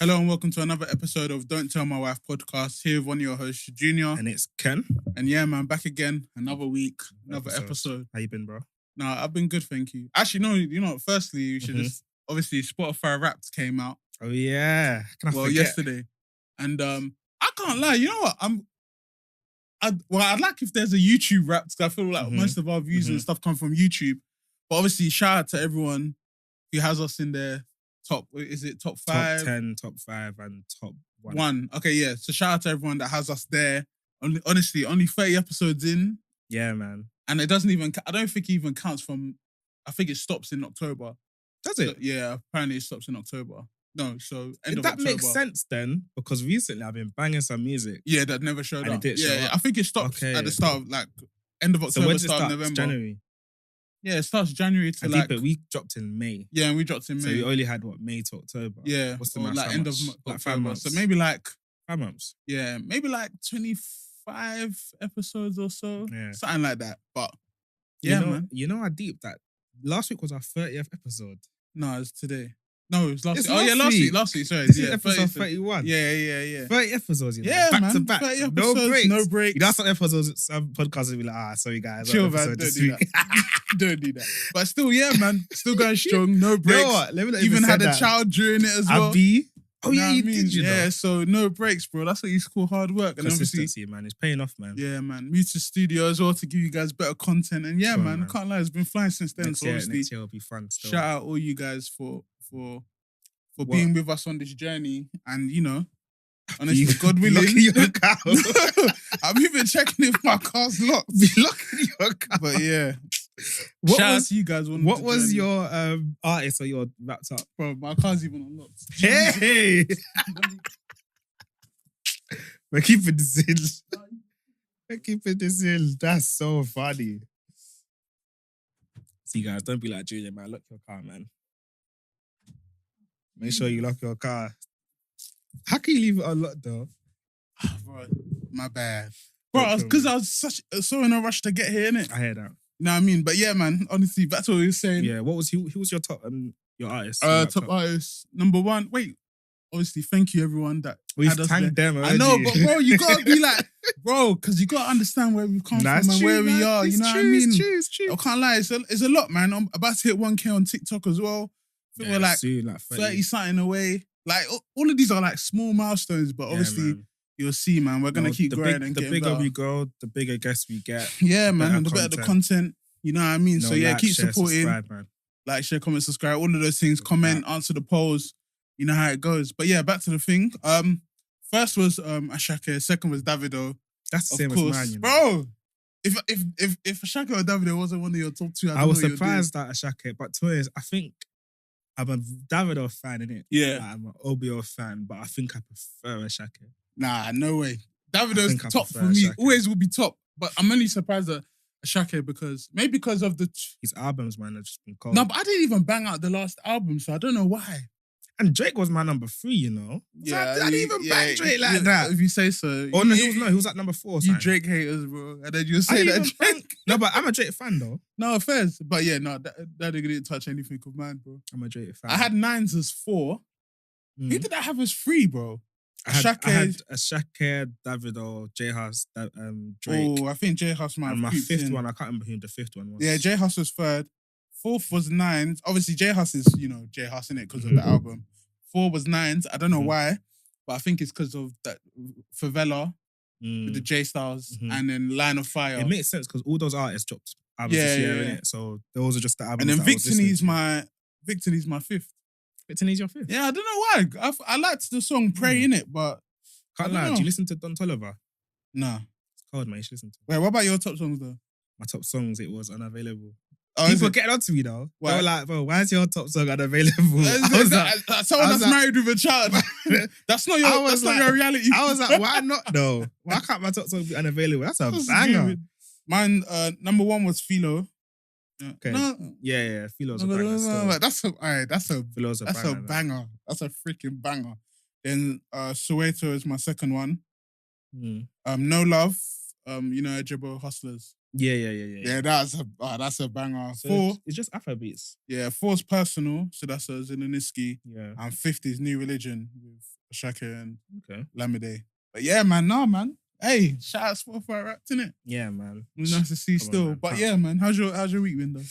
Hello and welcome to another episode of Don't Tell My Wife podcast. Here with one of your hosts, Junior. And it's Ken. And yeah, man, back again. Another week, another episode. How you been, bro? Nah, I've been good, thank you. Actually, no, you know, firstly, you should just, obviously, Spotify Wrapped came out. Oh, yeah. Yesterday. And I can't lie, you know what? I'd like if there's a YouTube Wrapped, because I feel like most of our views and stuff come from YouTube. But obviously, shout out to everyone who has us in their top 5? Top 10, top 5, and top 1. Okay, yeah. So shout out to everyone that has us there. Honestly, only 30 episodes in. Yeah, man. And it doesn't even, I don't think it even counts from, I think it stops in October. Does it? So, yeah, apparently it stops in October. No, so end of that October. Makes sense then, because recently I've been banging some music. Yeah, that never showed and up. It did show up. I think it stops at the start of end of October, so when does it start start? of November. January. Yeah, it starts January to we dropped in May. Yeah, and we dropped in May. So we only had May to October. Yeah. What's the math? End of October. 5 months. So maybe 5 months. Yeah, maybe 25 episodes or so. Yeah. Something like that. But yeah, man. You know how deep that last week was our 30th episode. No, it's today. No, it was last week. Oh, yeah, last week. Sorry. This is episode 31. Yeah. 30 episodes, Yeah, back man. to back. 30 episodes, no breaks. You know, some episodes, some podcasts will be like, sorry guys. Chill, man. Don't do that. Don't do that. But still, yeah, man. Still going strong. No breaks. You know what? Let me not even had that. A child during it as well. Oh, yeah, you did, you know. Yeah, so no breaks, bro. That's what you call hard work. And consistency, man. It's paying off, man. Yeah, man. Moved to studio as well to give you guys better content. And yeah, man, I can't lie. It's been flying since then. Next year will be fun still. Shout out all you guys for being with us on this journey. And, you know, honestly, God willing. Locking your car. I'm even checking if my car's locked. Be locking your car. But yeah. Shout out to you guys. What was your artist or your wrapped up? Bro, my car's even unlocked. Hey! We're keeping this in. We're keeping this in. That's so funny. See, guys, don't be like Junior, man. Lock your car, man. Make sure you lock your car. How can you leave it unlocked, though? Bro, my bad. Bro, because I was so in a rush to get here, innit? I hear that. You know what I mean? But yeah, man, honestly, that's what we were saying. Yeah, who was your top your artist? Top artist. Number one. Wait, obviously, thank you everyone that we've tagged them already. I know, but bro, you gotta be like, bro, because you gotta understand where we've come from and where we are. You know what I mean? It's true. I can't lie, it's a lot, man. I'm about to hit 1K on TikTok as well. I think we're soon, 30 something away. Like all of these are small milestones, but obviously you'll see, man. We're gonna keep growing and getting better. The bigger we grow, the bigger guests we get. Yeah, man, and the better the content. You know what I mean? So yeah, keep share, supporting. Subscribe, man. Like, share, comment, subscribe, all of those things. Comment, answer the polls. You know how it goes. But yeah, back to the thing. First was Ashake. Second was Davido. That's the same as mine, you know. Bro. If Ashake or Davido wasn't one of your top two, I was surprised at Ashake, but to be honest, I think I'm a Davido fan, innit? Yeah. I'm an OBO fan, but I think I prefer Ashake. Nah, no way. Davido's top for me. Ashake. Always will be top. But I'm only surprised at Ashake because of his albums, man, have just been cold. No, but I didn't even bang out the last album, so I don't know why. And Drake was my number 3, you know. Yeah, I didn't even bang Drake like that. If you say so. Oh no, he was at number 4. You Drake haters, bro. And then you say that Drake. No, but I'm a Drake fan though. No offense, but yeah, no, that didn't touch anything of mine, bro. I'm a Drake fan. I had 9s as 4. Who did I have as 3, bro? I had Ashake, Davido, J-Hus, Drake. Oh, I think J-Hus might have my 5th one, I can't remember who the 5th one was. Yeah, J-Hus was 3rd. 4th was 9s. Obviously, J-Hus is, J-Hus, innit, because of the album. 4 was 9s. I don't know why, but I think it's because of that Favela with the J-Styles and then Line of Fire. It makes sense because all those artists dropped albums this year, innit? So those are just the albums. And then Victony's my 5th. Victony's your 5th? Yeah, I don't know why. I liked the song Pray, innit, but can't lie. Do you listen to Don Toliver? Nah. It's cold, man. You should listen to it. Wait, what about your top songs though? My top songs, it was Unavailable. Oh, people getting on to me though. They were like, bro, why is your top song unavailable? Someone that's married with a child. That's not your reality. I was like, why not though? Why can't my top song be unavailable? That's a banger. Mine, number 1 was Philo. Okay. No. Yeah. Philo's a banger. That's a banger. That's a freaking banger. Then Soweto is my second one. No Love. Ejebo Hustlers. Yeah, that's a banger. So 4, it's just Afrobeats. yeah, 4's Personal, so that's Zelensky. Yeah. And 50's New Religion with Shaka and Okay. Lamide. But yeah, man. Hey, shout out Spotify Wrapped, innit? Yeah, man. It was nice to see Come on, still. man. But yeah, man, how's your week been though?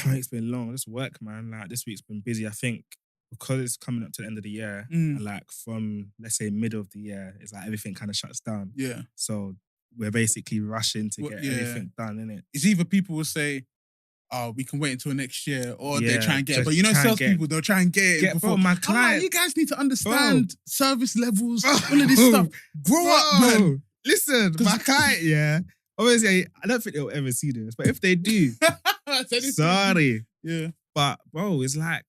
My week's been long. Just work, man. Like this week's been busy. I think because it's coming up to the end of the year, and like from let's say middle of the year, it's like everything kind of shuts down. Yeah. So we're basically rushing to get everything done, innit? It's either people will say, "Oh, we can wait until next year," or they Yeah, try and get it. just But you know, try and salespeople, they'll try and get it before. bro, my I'm like, client. you guys need to understand service levels, all of this stuff. Grow up, man. Listen, my client, yeah. Obviously, I don't think they'll ever see this, but if they do, sorry. Yeah. But bro, it's like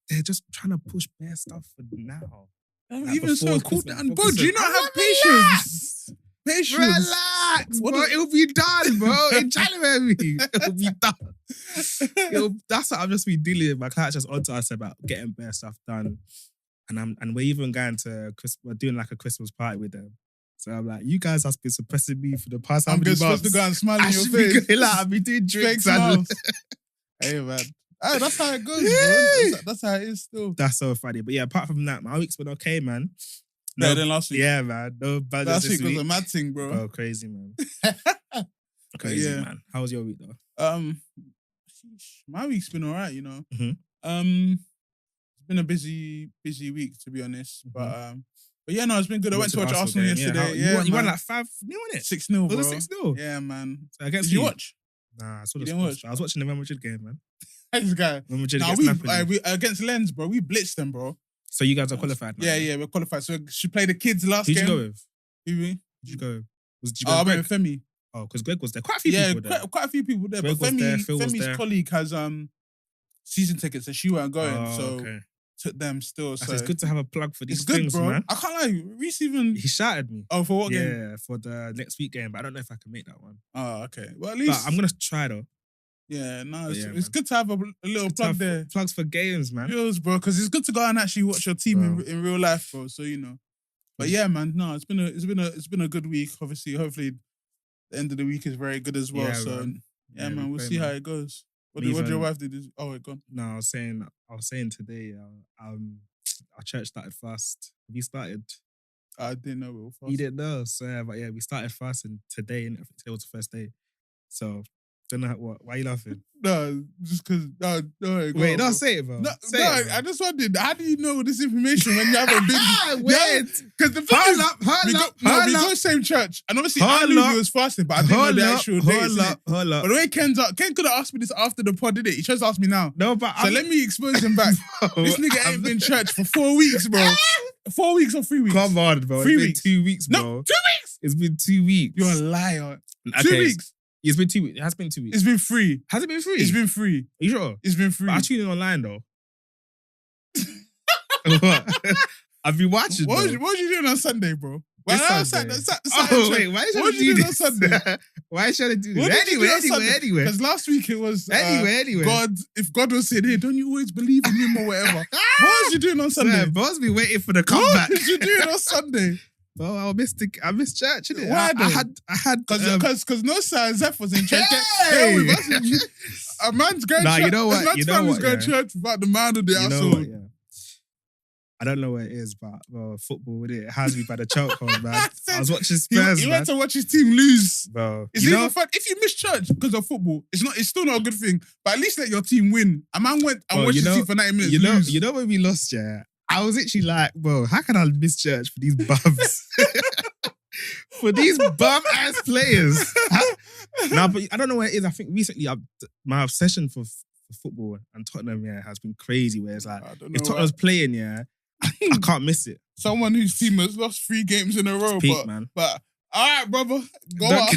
they're just trying to push bare stuff for now. Like Even so, cool Christmas, down. before Bro, do you not have patience? Patience. Relax, bro. It'll be done, bro. In January, it'll be done. That's what I've just been dealing with. My client's just onto us about getting bare stuff done, and we're even going to we're doing like a Christmas party with them. So I'm like, you guys have been suppressing me for the past how many months? I'm supposed to go and smile in your face. I'll be doing drinks and hey man. Hey, that's how it goes, bro. That's how it is still. That's so funny. But yeah, apart from that, my week's been okay, man. Better than last week. Yeah, man. No bad last this week was a mad thing, bro. Bro, crazy, man. Crazy, man. How was your week, though? My week's been alright, you know. Mm-hmm. It's been a busy week, to be honest. Mm-hmm. But yeah, no, it's been good. I went to watch Arsenal yesterday. You won like 5-0, innit? 6-0, bro. Was it 6-0? Yeah, man. So Did you watch? Nah, I didn't watch. I was watching the Real Madrid game, man. This guy. Real Madrid we against Lens, bro. We blitzed them, bro. So you guys are qualified now? Yeah, we're qualified. So she played the kids last game. Who'd you go with? Who? Did you go? I went with Femi. Oh, because Greg was there. Quite a few people there. Quite a few people there. Greg but Femi's colleague has season tickets, and she weren't going. Okay. Took them still. So it's good to have a plug for these it's good, things, bro. man. I can't lie. Reece even he shouted me. Oh, for what game? Yeah, for the next week game, but I don't know if I can make that one. Oh, okay. Well, at least but I'm gonna try though. Yeah, no, it's good to have a little plug there. Plugs for games, man. Yours, bro, because it's good to go and actually watch your team in real life, bro. So you know. But yeah, man, no, it's been a good week. Obviously, hopefully, the end of the week is very good as well. So man, we'll see how it goes. What did your wife do? Oh, it gone. No, I was saying today, our church started fast. Have you started? I didn't know we were fast. You didn't know, so but yeah, we started fasting today, and I think today was the first day. So don't know why are you laughing? No, just because. No, wait, don't say it, bro. No, I just wondered. How do you know this information when you have a big? Wait, because the thing is, we go same church, and obviously I knew he was fasting, but I didn't know the actual dates. Hold up. But the way Ken could have asked me this after the pod, did it? He chose to ask me now. No, but so let me expose him back. This nigga ain't been in church for 4 weeks, bro. 4 weeks or 3 weeks? Come on, bro. 3 weeks. 2 weeks, bro. No, 2 weeks. It's been 2 weeks. You're a liar. Okay. 2 weeks. It's been 2 weeks. It has been 2 weeks. It's been 3. Has it been 3? It's been 3. Are you sure? It's been 3. But I tune in online though. What? I've been watching. What was you doing on Sunday, bro? Sunday. Wait, why what did you do on Sunday? Why should I do this? Anyway. Because last week it was anyway. if God was saying, hey, don't you always believe in him or whatever? What was you doing on Sunday? Yeah, boss be waiting for the comeback. What did you do on Sunday? Well, I missed church, innit? Why I had because no sir Zeph was in church. Hey! A man's going nah, church. You know what? Man's family's going church without the man of the household. I don't know where it is, but football, it has me by the chokehold, man. I was watching Spurs, He went to watch his team lose. Bro. It's even fun. If you miss church because of football, it's still not a good thing. But at least let your team win. A man went and watched his team for 90 minutes. You know when we lost, yeah? I was actually like, bro, how can I miss church for these bums? For these bum-ass players. No, but I don't know where it is. I think recently my obsession for football and Tottenham, has been crazy. Where it's like, if Tottenham's playing, I can't miss it. Someone whose team has lost 3 games in a row. Man. But all right, brother, go on.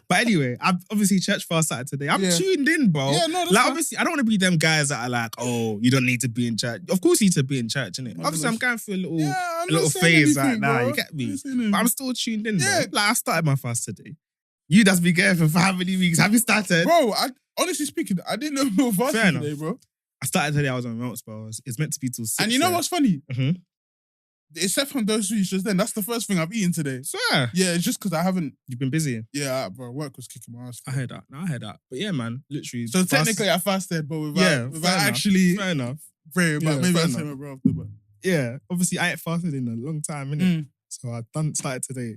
But anyway, I'm obviously church fast started today. I'm tuned in, bro. Yeah, no, like, obviously, I don't want to be them guys that are like, oh, you don't need to be in church. Of course, you need to be in church, innit? Obviously, I'm going through a little phase right now. You get me? But I'm still tuned in, bro. Like, I started my fast today. You that's been going for how many weeks? Have you started? Bro, honestly speaking, I didn't know you were fasting today, bro. I started today, I was on Melts, bro. It's meant to be till 6. And you know what's funny? Mm-hmm. except from those weeks just then, that's the first thing I've eaten today. Swear. Yeah, it's just because I haven't. You've been busy. Yeah, bro, work was kicking my ass. I heard that. No, I heard that. But yeah, man, literally. So technically, I fasted, but without fair actually fair enough. praying. But Yeah, maybe fair I'll say enough. my bro after. But Yeah, obviously I ain't fasted in a long time, innit? So I started today.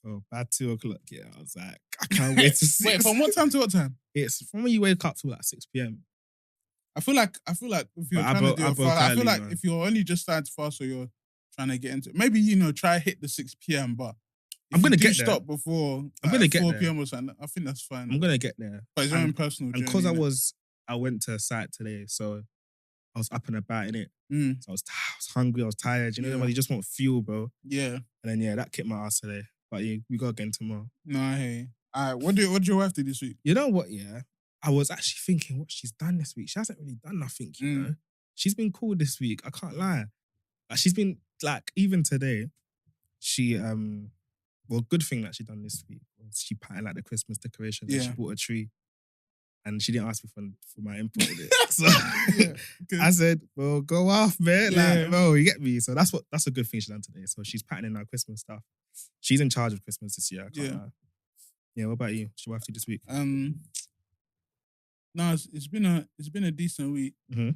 Oh, by 2 o'clock. Yeah, I was like, I can't wait to see. Wait, from what time to what time? It's from when you wake up to like 6 p.m. I feel like if you're trying to do a fast, I feel like if you're only just starting to fast or you're trying to get into it, maybe try hit the 6 p.m. But I'm gonna get stop before I'm gonna get 4 there. p.m. or something. I think that's fine. I'm gonna get there. But it's your own personal journey. And because I went to a site today, so I was up and about in it. So I was hungry, I was tired. You know, you just want fuel, bro. Yeah. And then that kicked my ass today. But yeah, we got again tomorrow. No, hey. All right, what did your wife do this week? You know what? Yeah, I was actually thinking what she's done this week. She hasn't really done nothing. You know, she's been cool this week. I can't lie. Like, she's been like, even today, she good thing that she done this week was she patterned like the Christmas decorations. Yeah. And she bought a tree. And she didn't ask me for my input in it. So I said, well, go off, man. Like, bro, you get me? So that's a good thing she done today. So she's patterning our Christmas stuff. She's in charge of Christmas this year. I can't lie. Yeah, what about you? What's your wife do this week? No, it's been a decent week. Mm-hmm.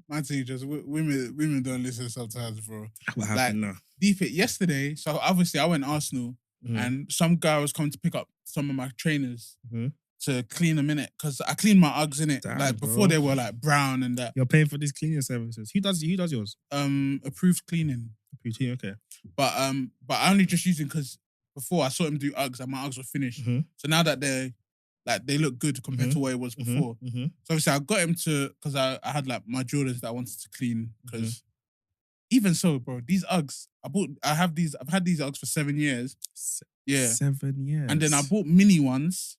My thing just women don't listen sometimes, bro. What happened now? Deep it yesterday. So obviously I went Arsenal, and some guy was coming to pick up some of my trainers to clean them in it because I cleaned my Uggs in it. Like before they were like brown and that. You're paying for these cleaning services. Who does yours? Approved cleaning. Approved cleaning, okay. But I only just using because before I saw him do Uggs and my Uggs were finished. So now that they look good compared to what it was before. So obviously I got him to, because I had like my Jordans that I wanted to clean. Because even so, bro, these Uggs, I've had these Uggs for 7 years. Yeah. 7 years. And then I bought mini ones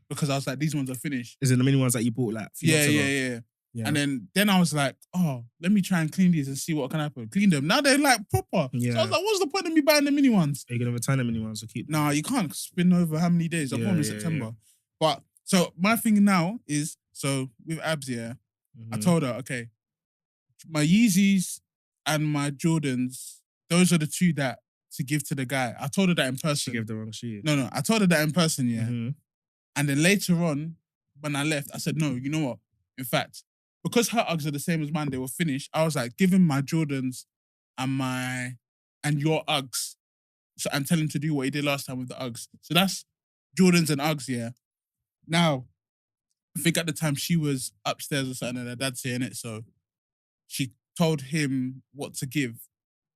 because I was like, these ones are finished. Is it the mini ones that you bought like a few months ago? Yeah. And then I was like, oh, let me try and clean these and see what can happen. Clean them. Now they're like proper. Yeah. So I was like, what's the point of me buying the mini ones? Are you going to return the mini ones or keep them? Nah, you can't spin over how many days. I bought them in September. Yeah. But so my thing now is, so with Abs, I told her, okay, my Yeezys and my Jordans, those are the two that to give to the guy. I told her that in person. She gave the wrong shoe. No, I told her that in person, And then later on, when I left, I said, no, you know what? In fact, because her Uggs are the same as mine, they were finished. I was like, give him my Jordans and your Uggs. So I'm telling him to do what he did last time with the Uggs. So that's Jordans and Uggs, Now, I think at the time she was upstairs or something and her dad's saying it, so she told him what to give.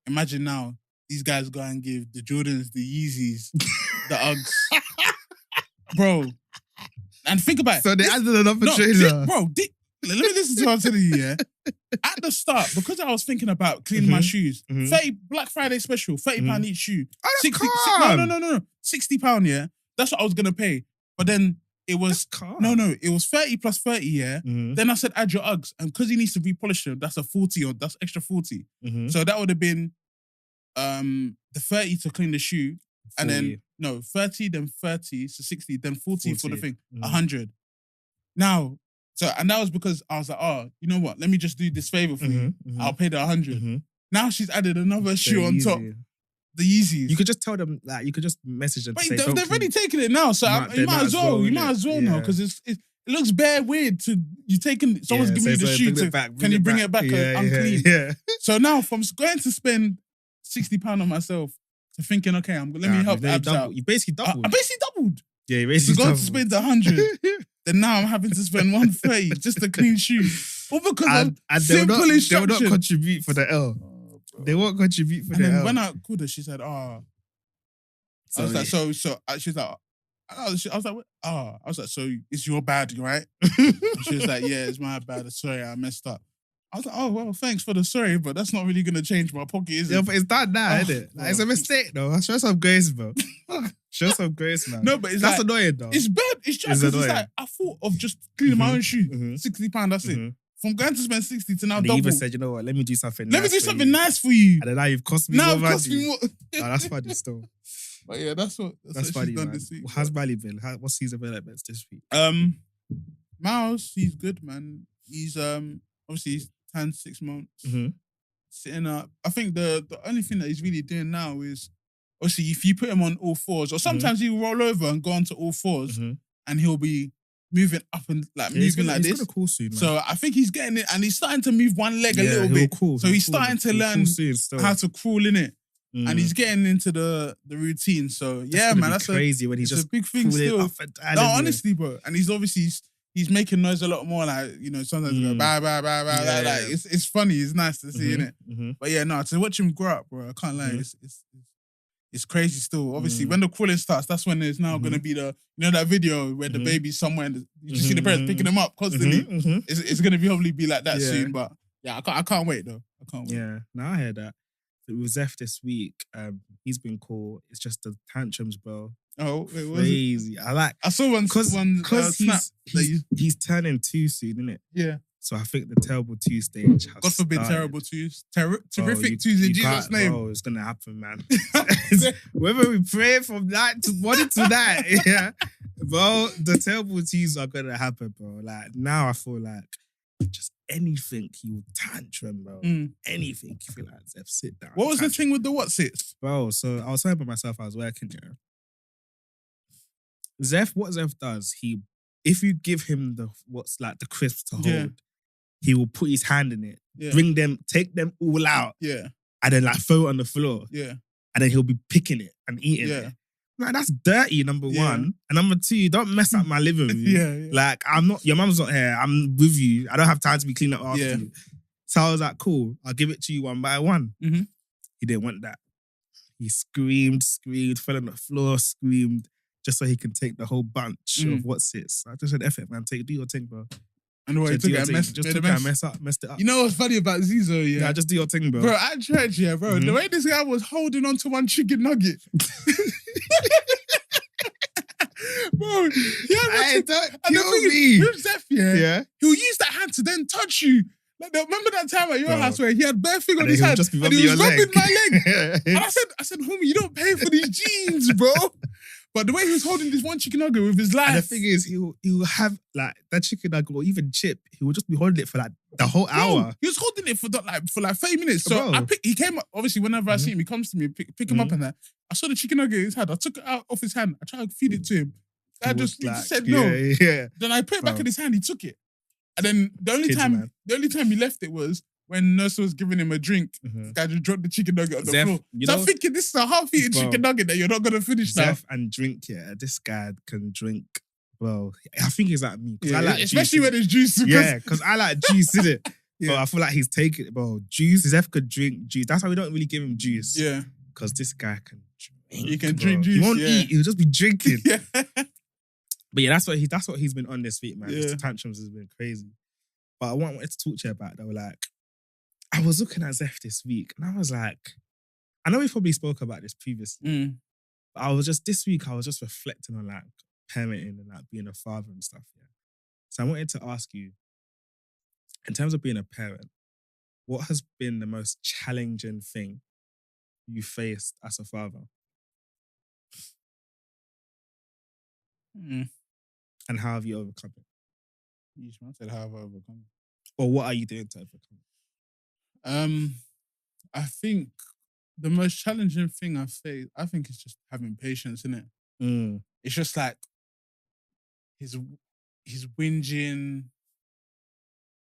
Imagine now, these guys go and give the Jordans, the Yeezys, the Uggs. Bro. And think about it. So they added another trainer. Let me listen to what I'm telling you, At the start, because I was thinking about cleaning my shoes, 30 Black Friday special, £30 each shoe. Oh, 60, no. £60, That's what I was going to pay. But then it was, it was 30 plus 30, Then I said, add your Uggs. And because he needs to repolish them, that's a 40 or that's extra 40. So that would have been the 30 to clean the shoe. 40. And then, 30, then 30, so 60, then 40 for the thing, 100. Now, and that was because I was like, oh, you know what? Let me just do this favor for you. I'll pay the 100. Now she's added another shoe on top. The Yeezys. You could just tell them, like, you could just message them. But they've already taken it now, so you might as well now, because it looks bare weird to you taking someone's giving you the shoe to can you bring it back unclean? Yeah. So now from going to spend £60 on myself to thinking, okay, let me help Abs out. You basically doubled. I basically doubled. Yeah, you basically doubled. To spend 100. Then now I'm having to spend 130 just to clean shoe. All because of simple instructions. They will not contribute for the L. They won't contribute for the L. And then when I called her, she said, I was like, she's like, I was like, so it's your bad, right? She was like, yeah, it's my bad. Sorry, I messed up. I was like, oh, well, thanks for the sorry, but that's not really going to change my pocket, is it? Yeah, but it's done now, isn't it? Like, it's a mistake, though. Show some grace, bro. Show some grace, man. No, but that's annoying, though. It's bad. It's just because it's like, I thought of just cleaning my own shoe. £60, that's it. From going to spend 60 to now and double. He even said, you know what, let me do something nice for you. And then now you've cost me more money. Oh, that's funny still. But yeah, that's what funny, she's done man. this week. How's Bally been? What's his developments this week? Miles, he's good, man. He's obviously he's turned 6 months. sitting up. I think the only thing that he's really doing now is obviously if you put him on all fours, or sometimes he'll roll over and go onto all 4s, and he'll be moving up and moving like he's this. gonna call soon, man. So I think he's getting it, and he's starting to move one leg a little bit. So he's starting to learn how to crawl in it. And he's getting into the routine. So yeah, man, that's crazy when he's just a big thing still. Up and down, no, honestly, bro. And he's obviously he's making noise a lot more. Like, you know, sometimes he go bah bah bah bah. Like it's funny. It's nice to see, innit? But yeah, no, to watch him grow up, bro. I can't lie. It's crazy still. Obviously, when the crawling starts, that's when there's now gonna be the, you know, that video where the baby's somewhere and you just see the parents picking him up constantly. It's gonna probably be like that soon. But yeah, I can't wait though. I can't wait. Yeah, no, I hear that. With Zeph this week, he's been cool. It's just the tantrums, bro. Oh, it was crazy. I saw one because snap. He's turning 2 soon, isn't it? Yeah. So I think the terrible 2 stage has God forbid started. terrible 2s. Terrific 2s in Jesus' name. Bro, it's gonna happen, man. Whether we pray from that to morning to that, yeah. Bro, the terrible 2s are gonna happen, bro. Like now I feel like just anything he will tantrum, bro. Anything. You feel like Zeph, sit down. What was the thing with the what's-its? Bro, so I was saying by myself, I was working here. What Zeph does, if you give him the crisps to hold, he will put his hand in it, take them all out, and then like throw it on the floor, and then he'll be picking it and eating it. Like, that's dirty, number one. And number two, don't mess up my living room. Like, I'm not, your mum's not here, I'm with you. I don't have time to be cleaning up after you. So I was like, cool, I'll give it to you one by one. He didn't want that. He screamed, fell on the floor, screamed, just so he can take the whole bunch of what's-its. I just said, F it, man, do your thing, bro. And what, he took it and messed it up. You know what's funny about Zizo, yeah, just do your thing, bro. Bro, at church, bro, the way this guy was holding on to one chicken nugget. Bro, don't kill me. With Zeph, he'll use that hand to then touch you. Like, remember that time at your house where he had bare thing on his hand and he was rubbing my leg? And I said, homie, you don't pay for these jeans, bro. But the way he was holding this one chicken nugget with his life. And the thing is, he'll have like that chicken nugget or even chip. He will just be holding it for like the whole hour. He was holding it for 30 minutes. So he came up, obviously, whenever I see him, he comes to me, pick him up and that. I saw the chicken nugget in his hand. I took it out off his hand. I tried to feed it to him. He just said no. Then I put it back in his hand. He took it. And then the only time he left it was when Nurse was giving him a drink. The guy just dropped the chicken nugget on the floor. So I'm thinking, this is a half-eaten chicken nugget that you're not going to finish now. Zeph and drink, this guy can drink. Well, I think he's like me. I like especially juice, when it's juice. Because I like juice, innit? But I feel like he's taking it, bro. Juice, Zeph could drink juice. That's why we don't really give him juice. Yeah. Because this guy can drink. He can drink juice. He won't eat, he'll just be drinking. But yeah, that's what he's been on this week, man. His tantrums has been crazy. But what I wanted to talk to you about, though, like, I was looking at Zeph this week and I was like, I know we probably spoke about this previously, but this week I was just reflecting on like parenting and like being a father and stuff. Yeah. So I wanted to ask you, in terms of being a parent, what has been the most challenging thing you faced as a father? And how have you overcome it? I said, how have I overcome it? Or what are you doing to overcome it? I think the most challenging thing I've faced, I think it's just having patience, innit? It's just like he's whinging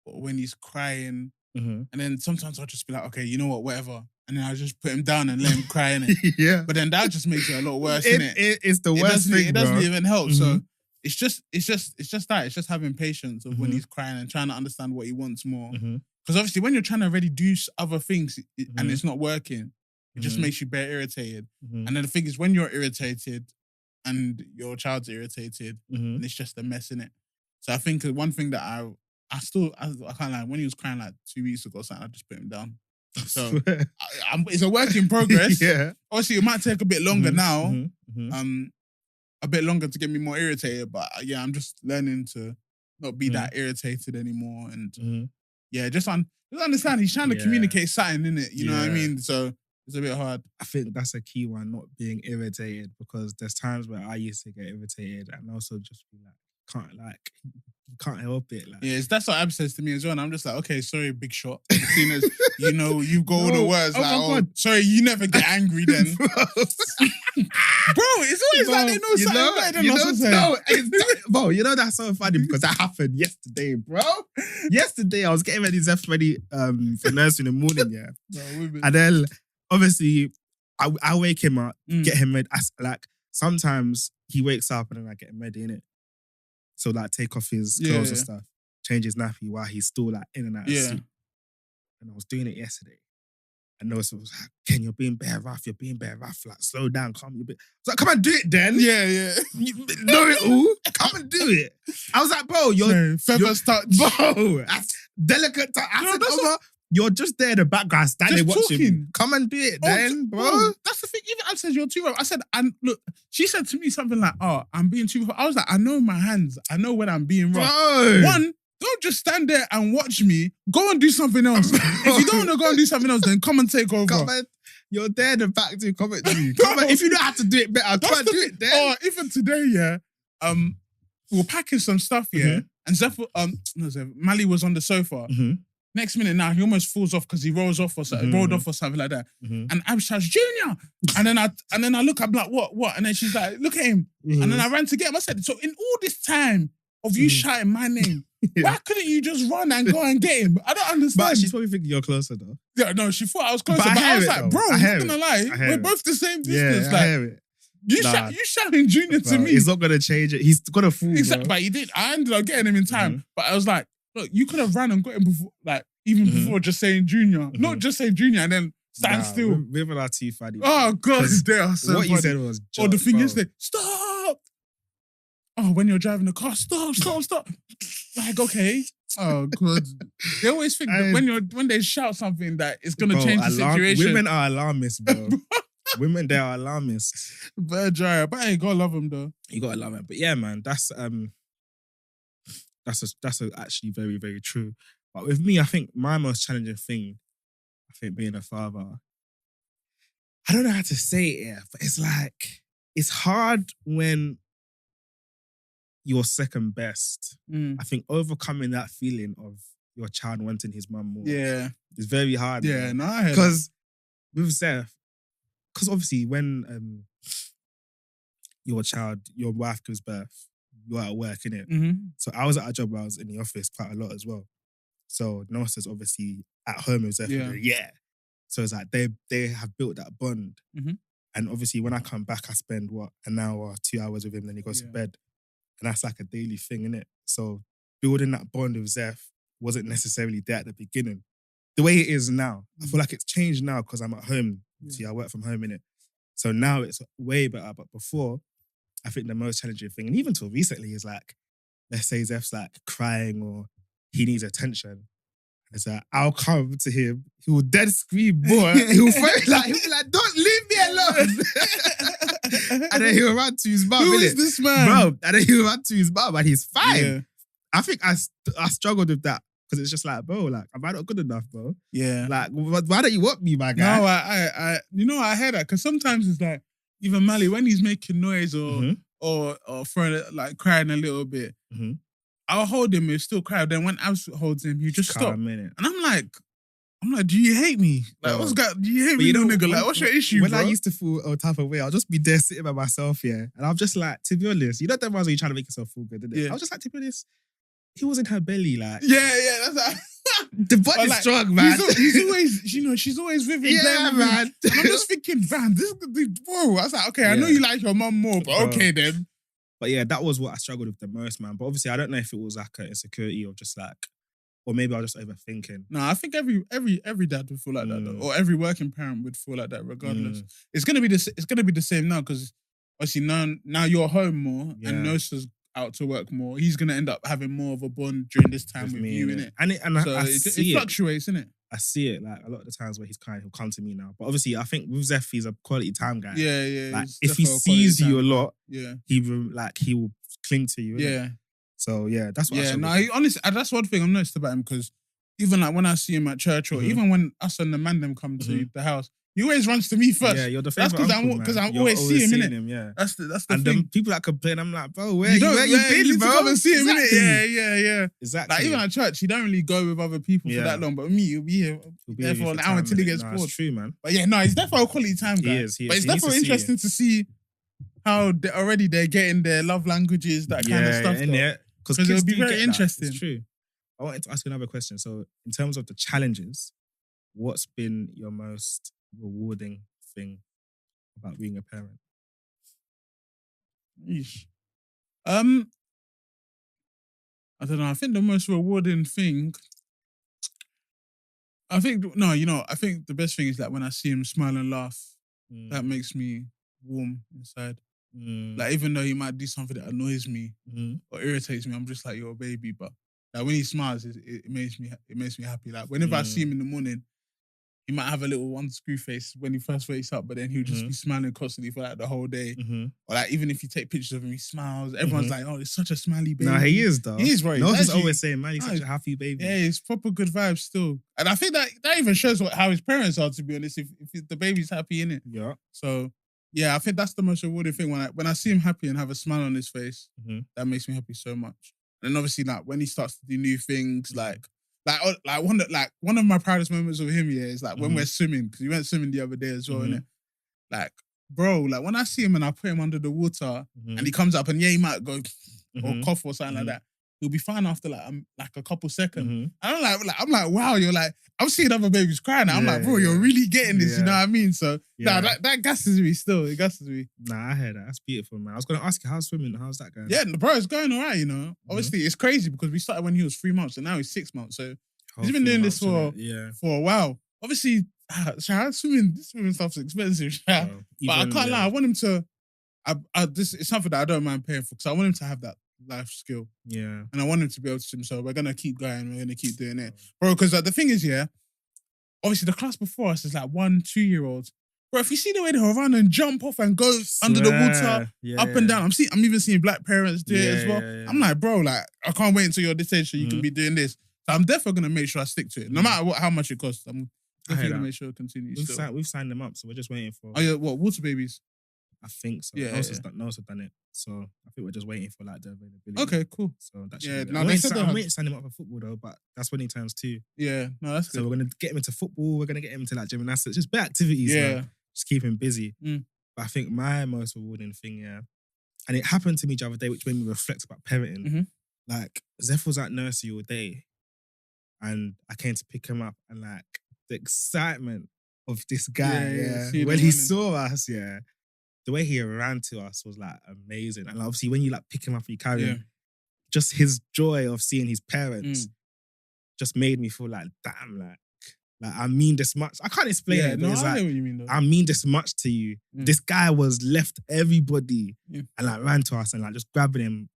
or when he's crying. And then sometimes I'll just be like, okay, you know what, whatever. And then I'll just put him down and let him cry, innit? But then that just makes it a lot worse, innit? It's the worst thing, it doesn't even help. So it's just that. It's just having patience of when he's crying and trying to understand what he wants more. Because obviously when you're trying to already do other things and it's not working, it just makes you bare irritated. And then the thing is, when you're irritated and your child's irritated, and it's just a mess, innit? So I think one thing that I can't lie, when he was crying like 2 weeks ago or something, I just put him down. So it's a work in progress. Obviously, it might take a bit longer now. A bit longer to get me more irritated, but I'm just learning to not be that irritated anymore. And just understand he's trying to communicate something, innit? You know what I mean? So it's a bit hard. I think that's a key one, not being irritated, because there's times where I used to get irritated and also just be like, can't, like, you can't help it. Like, yeah, that's what Ab says to me as well. And I'm just like, okay, sorry, big shot. As soon as you got all the words sorry, you never get angry then. Bro, it's always like they know something better than us. Bro, that's so funny because that happened yesterday, bro. Yesterday I was getting ready, Zeph ready for nursery in the morning, yeah. And then obviously I wake him up, get him ready. Like sometimes he wakes up and then I get him ready, innit? So like take off his clothes and stuff, change his nappy while he's still like in and out of sleep. And I was doing it yesterday. And Noah was like, Ken, you're being bare rough. Like, slow down, calm your bit. I was like, come and do it then. Yeah. You know it all. Come and do it. I was like, bro, you're touch. Bro, that's delicate touch. You're just there in the background standing watching. Talking. Come and do it then, bro. That's the thing. Even I said you're too rough. I said, and look, she said to me something like, I'm being too rough. I was like, I know my hands. I know when I'm being rough. Bro. One, don't just stand there and watch me. Go and do something else. If you don't want to go and do something else, then come and take over. You're there in the back to comment to you. If you know how to do it better, come and do it then. Oh, even today, we were packing some stuff, and Zeph, Mali was on the sofa. Next minute now, he almost falls off because he rolls off or something, rolled off or something like that. And Ab shouts, Junior! And then I look, I'm like, what? And then she's like, look at him. And then I ran to get him. I said, so in all this time of you shouting my name, why couldn't you just run and go and get him? I don't understand. But she's probably thinking you're closer though. Yeah, no, she thought I was closer. But I was like, bro, I'm not gonna lie. We're both the same distance. Yeah, I hear it. You shouting Junior to me. He's not gonna change it. He's gonna fool. Exactly, but he did. I ended up getting him in time. But I was like, look, you could have ran and got him before, like, even before just saying Junior. Not just say Junior and then stand still. We're our too funny. Oh, God, they are so what funny. you said was or the thing is, stop! Oh, when you're driving the car, stop. Like, okay. Oh, God. They always think that when they shout something that it's going to change the situation. Women are alarmists, bro. Women, they are alarmists. But you gotta love them, though. You gotta love them. But yeah, man, that's actually very, very true. But with me, I think my most challenging thing, being a father, I don't know how to say it here, but it's like, it's hard when you're second best. I think overcoming that feeling of your child wanting his mum more is very hard. Yeah, no, I heard because with Zeph, because obviously when your wife gives birth, you're at work, innit? So I was at a job where I was in the office quite a lot as well. So Nosa's obviously at home with Zeph. So it's like they have built that bond. And obviously when I come back, I spend an hour, 2 hours with him, then he goes to bed. And that's like a daily thing, innit? So building that bond with Zeph wasn't necessarily there at the beginning. The way it is now, I feel like it's changed now because I'm at home. See, I work from home, innit? So now it's way better. But before, I think the most challenging thing, and even till recently, is like, let's say Zeph's like crying or he needs attention. And it's like, I'll come to him, he will dead scream, boy. he'll be like, don't leave me alone. And then he'll run to his mum. Who is this man? Bro, and then he'll run to his mum and he's fine. Yeah. I think I struggled with that because it's just like, bro, like, am I not good enough, bro? Yeah. Like, why don't you want me, my guy? No, I hear that because sometimes it's like, even Mali, when he's making noise or throwing, like crying a little bit, I'll hold him, he'll still cry. Then when Abs holds him, he just stop. And I'm like, do you hate me? Like, do you hate me, little nigga? Like, what's your issue, when bro? I used to feel a type of way, I'll just be there sitting by myself, and I'm just like, to be honest, you know them ones where you're trying to make yourself feel good, didn't it? Yeah. I was just like, to be honest, he was in her belly, like. Yeah, that's like... The butt is strong, man. He's always, she's always with him. Yeah, man. And I'm just thinking, man, whoa. I was like, okay, I know you like your mum more, but okay then. But yeah, that was what I struggled with the most, man. But obviously, I don't know if it was like an insecurity or just like, or maybe I was just overthinking. No, I think every dad would feel like that, though. Or every working parent would feel like that, regardless. It's gonna be the same now because obviously now you're home more and Nosa's out to work more. He's gonna end up having more of a bond during this time with you, innit? And so it fluctuates, innit? I see it. Like a lot of the times where he's crying, he'll come to me now. But obviously, I think with Zeph, he's a quality time guy. Yeah. Like if he sees you a lot, he will cling to you. Yeah. So yeah, that's what. Yeah, no, honestly, that's one thing I've noticed about him because even like when I see him at church or even when us and the man them come to the house, He always runs to me first. Yeah, you're the That's favorite because I'm You're always seeing him, innit? him, yeah. That's the And thing. then people that complain, I'm like, bro, where You you need been, to bro? come and see him, Exactly. innit? Yeah. Exactly. Like even at church, he don't really go with other people for that long. But with me, he'll be here there for an hour until he gets bored. That's true, man. But yeah, no, he's definitely a quality time guy. He is. But it's definitely interesting to see how already they're getting their love languages, that kind of stuff. Because it'll be very interesting. It's true. I wanted to ask you another question. So, in terms of the challenges, what's been your most rewarding thing about being a parent? Yeesh. I don't know. I think the most rewarding thing. I think the best thing is that when I see him smile and laugh, that makes me warm inside. Like even though he might do something that annoys me or irritates me, I'm just like, you're a baby. But like when he smiles, it makes me happy. Like whenever I see him in the morning, he might have a little one screw face when he first wakes up, but then he'll just be smiling constantly for like the whole day. Or like even if you take pictures of him, he smiles. Everyone's like, "Oh, he's such a smiley baby." Nah, he is though. He is, bro. No, just always saying, "Man, he's such a happy baby." Yeah, he's proper good vibes still, and I think that even shows how his parents are. To be honest, if the baby's happy, innit? Yeah. So yeah, I think that's the most rewarding thing when I see him happy and have a smile on his face. That makes me happy so much. And then obviously, like when he starts to do new things, like one of my proudest moments of him, is like when we're swimming, because he went swimming the other day as well, innit? Like, bro, like when I see him and I put him under the water and he comes up and he might go or cough or something like that, he'll be fine after like a couple seconds. And I'm like, wow, you're like, I'm seeing other babies crying. I'm like, bro, you're really getting this, you know what I mean? So that gasses me still. It gasses me. Nah, I heard that. That's beautiful, man. I was gonna ask you, how's swimming? How's that going? Yeah, bro, it's going all right, you know. Obviously, it's crazy because we started when he was 3 months and now he's 6 months. So he's been doing this for a while. Obviously, swimming stuff's expensive. But I can't lie. I want him to. This is something that I don't mind paying for because I want him to have that life skill. Yeah, and I want him to be able to swim. So we're gonna keep going. We're gonna keep doing it, bro. Because the thing is, obviously the class before us is like 1-2 year olds. Bro, if you see the way they'll run and jump off and go under the water, up and down. I'm even seeing black parents do it as well. I'm like, bro, like I can't wait until you're this age so you can be doing this. So I'm definitely gonna make sure I stick to it, no matter how much it costs. I'm definitely gonna make sure it continues. We've signed them up, so we're just waiting for. Oh yeah, what water babies? I think so. Yeah, no one's done it, so I think we're just waiting for like the availability. Okay, cool. So that I'm waiting to sign him up for football though, but that's when he turns 2. Yeah, no, that's good. So we're gonna get him into football. We're gonna get him into like gymnastics, just better activities. Yeah, just keep him busy. But I think my most rewarding thing, and it happened to me the other day, which made me reflect about parenting. Like Zeph was at nursery all day, and I came to pick him up, and like the excitement of this guy, when he saw us, the way he ran to us was like amazing. And obviously when you like pick him up and you carry him, just his joy of seeing his parents just made me feel like, damn, like I mean this much. I can't explain it, but it's I like, know what you mean, though. I mean this much to you. This guy was left everybody and like ran to us and like just grabbing him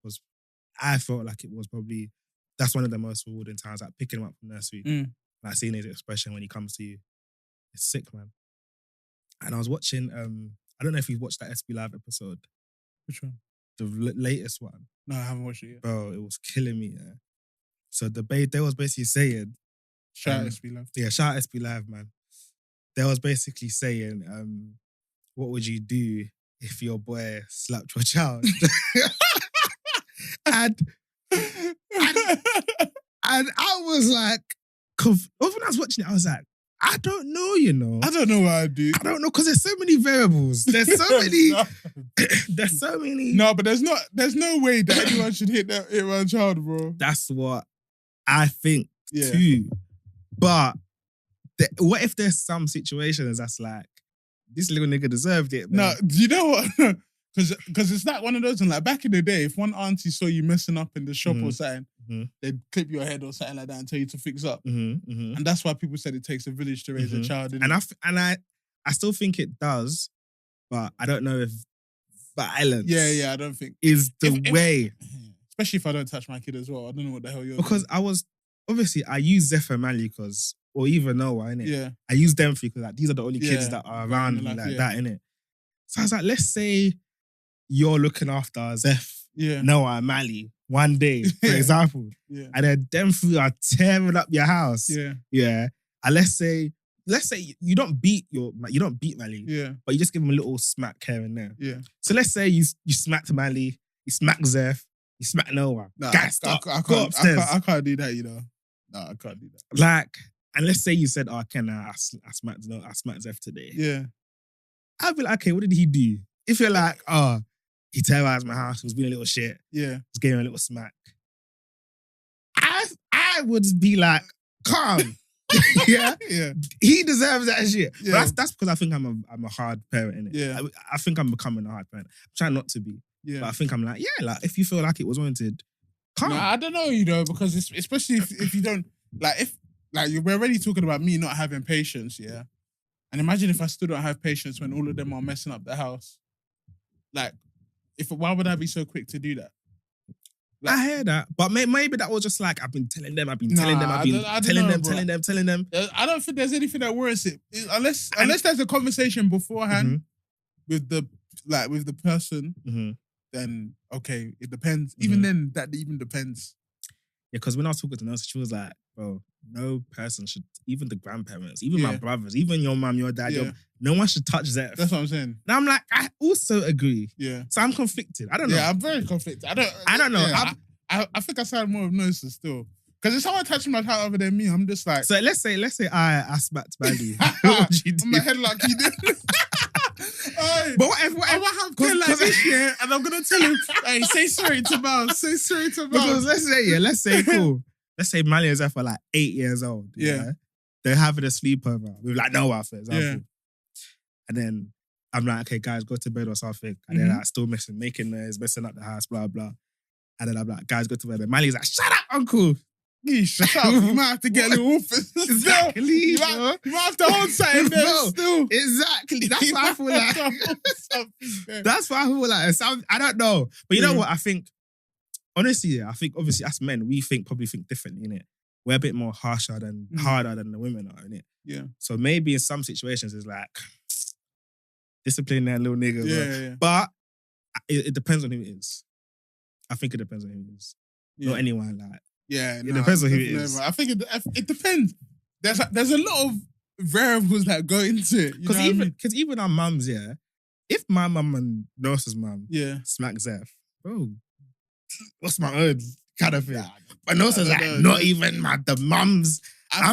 I felt like it was probably, that's one of the most rewarding times, like picking him up from nursery, like seeing his expression when he comes to you. It's sick, man. And I was watching, I don't know if you've watched that SB Live episode. Which one? The latest one. No, I haven't watched it yet. Bro, it was killing me, So they was basically saying... Shout out SB Live. Yeah, shout out SB Live, man. They was basically saying, what would you do if your boy slapped your child? and I was like... When I was watching it, I was like, I don't know, you know. I don't know what I'd do. I don't know, because there's so many variables. There's so many. There's so many. No, but there's no way that anyone should hit one child, bro. That's what I think too. But what if there's some situations that's like, this little nigga deserved it, man. No, do you know what? Because it's like one of those, and like back in the day, if one auntie saw you messing up in the shop or something, they'd clip your head or something like that and tell you to fix up. And that's why people said it takes a village to raise a child. And I still think it does, but I don't know if violence. Yeah, I don't think is the way. Especially if I don't touch my kid as well. I don't know what the hell you're because doing. I use Zeph and Mali or even Noah, innit? Yeah. I use them because like these are the only kids that are around me like that, innit? So I was like, let's say you're looking after Zeph, Noah, and Mali one day, for example. And then them three are tearing up your house. Yeah. And let's say let's say you don't beat Mally, Yeah. but you just give him a little smack here and there. Yeah. So let's say you smacked Mally, you smacked Zeph, you smacked Noah. Nah, Guys, stop. I Go upstairs. I can't do that, you know. No, I can't do that. Like, and let's say you said, "Oh, Ken, I smacked Zeph today." Yeah. I'd be like, "Okay, what did he do?" If you're like, "Oh, he terrorized my house, was being a little shit, Yeah. just gave him a little smack," I would be like, "Calm." Yeah, Yeah. he deserves that shit. Yeah. But that's because I think I'm a hard parent, innit? Yeah. I think I'm becoming a hard parent. I'm trying not to be, Yeah. but I think I'm like, yeah, like if you feel like it was warranted, calm. Nah, I don't know, you know, because especially if you don't we're already talking about me not having patience, yeah. And imagine if I still don't have patience when all of them are messing up the house. Like, why would I be so quick to do that? Like, I hear that, but maybe that was just like I've been telling them, telling them. I don't think there's anything that warrants it, unless there's a conversation beforehand with the person. Mm-hmm. Then okay, it depends. Even then, that even depends. Yeah, because when I was talking to Nurse, she was like, "Bro, no person should, even the grandparents, even my brothers, even your mum, your dad, no one should touch Zeph." That's what I'm saying. Now I'm like, I also agree. Yeah. So I'm conflicted. I don't know. Yeah, I'm very conflicted. I don't know. Yeah, I think I sound more of Nurses still. Because if someone touching my child other than me, I'm just like. So let's say I smacked Mandy. What would you do? On my head like he did. But what if I'm gonna have Ken like this year, and I'm gonna tell him, "Hey, say sorry to Miles. Say sorry to Miles." Because let's say cool. Let's say Mally and Zeph are like 8 years old. Yeah. They're having a sleepover with like Noah, for example. Yeah. And then I'm like, "Okay, guys, go to bed or something." And they're like still making noise, messing up the house, blah blah. And then I'm like, "Guys, go to bed." And Mally's like, "Shut up, uncle." Shut up. You might have to get a little office. Exactly. You might have to hold something there still. Exactly. That's why I feel like. That's why I feel like. I don't know. But you know what? I think, honestly, obviously as men, we probably think differently, innit? We're a bit more harder than the women are, innit? Yeah. So maybe in some situations it's like, discipline that little nigga. Yeah. But it depends on who it is. I think it depends on who it is. Yeah. Not anyone like. Yeah, it depends on who it is. I think it depends. There's a lot of variables that go into it. Because even our mums, yeah, if my mum and Nurse's mum smack Zeph, bro, what's my own kind of thing? But Nurse's like, not even the mums. I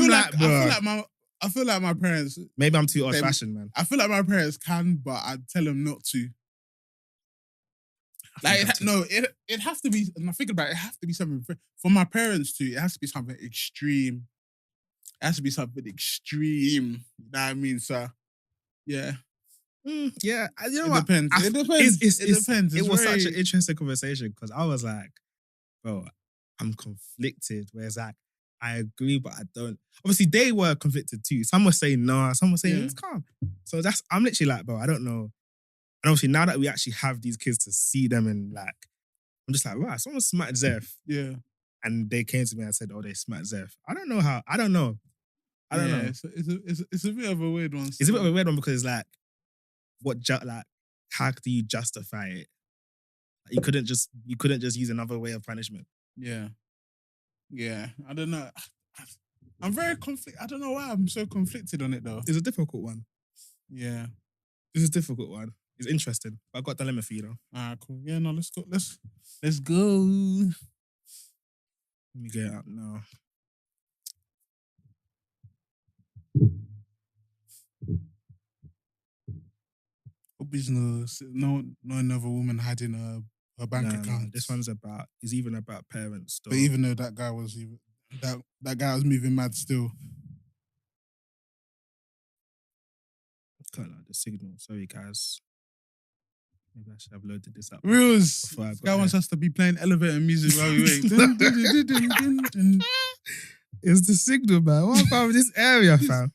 feel like my parents. Maybe I'm too old-fashioned, man. I feel like my parents can, but I'd tell them not to. Like, it has to be, and I think about it, it has to be something, for my parents too, it has to be something extreme. It has to be something extreme. You know what I mean? So, yeah. Yeah. You know it what? Depends. It depends. It depends. It was such an interesting conversation because I was like, bro, I'm conflicted. Whereas like, I agree, but I don't. Obviously, they were conflicted too. Some were saying no, some were saying it's calm. So I'm literally like, bro, I don't know. And obviously, now that we actually have these kids to see them and like, I'm just like, right, someone smacked Zeph. Yeah. And they came to me and said, oh, they smacked Zeph. I don't know. I don't know. It's a bit of a weird one. It's a bit of a weird one because it's like, how do you justify it? You couldn't just use another way of punishment. Yeah. Yeah. I don't know. I'm very conflicted. I don't know why I'm so conflicted on it though. It's a difficult one. Yeah. It's a difficult one. It's interesting. But I've got a dilemma for you though. Alright, cool. Yeah, no, let's go. Let's go. Let me get it up now. Business. No another woman hiding her bank account. No, this one's is even about parents. Though. But even though that guy was that guy was moving mad still. Can't like the signal. Sorry, guys. Maybe I should have loaded this up. Reels. This guy wants us to be playing elevator music while we wait. It's the signal, man. What about this area, fam?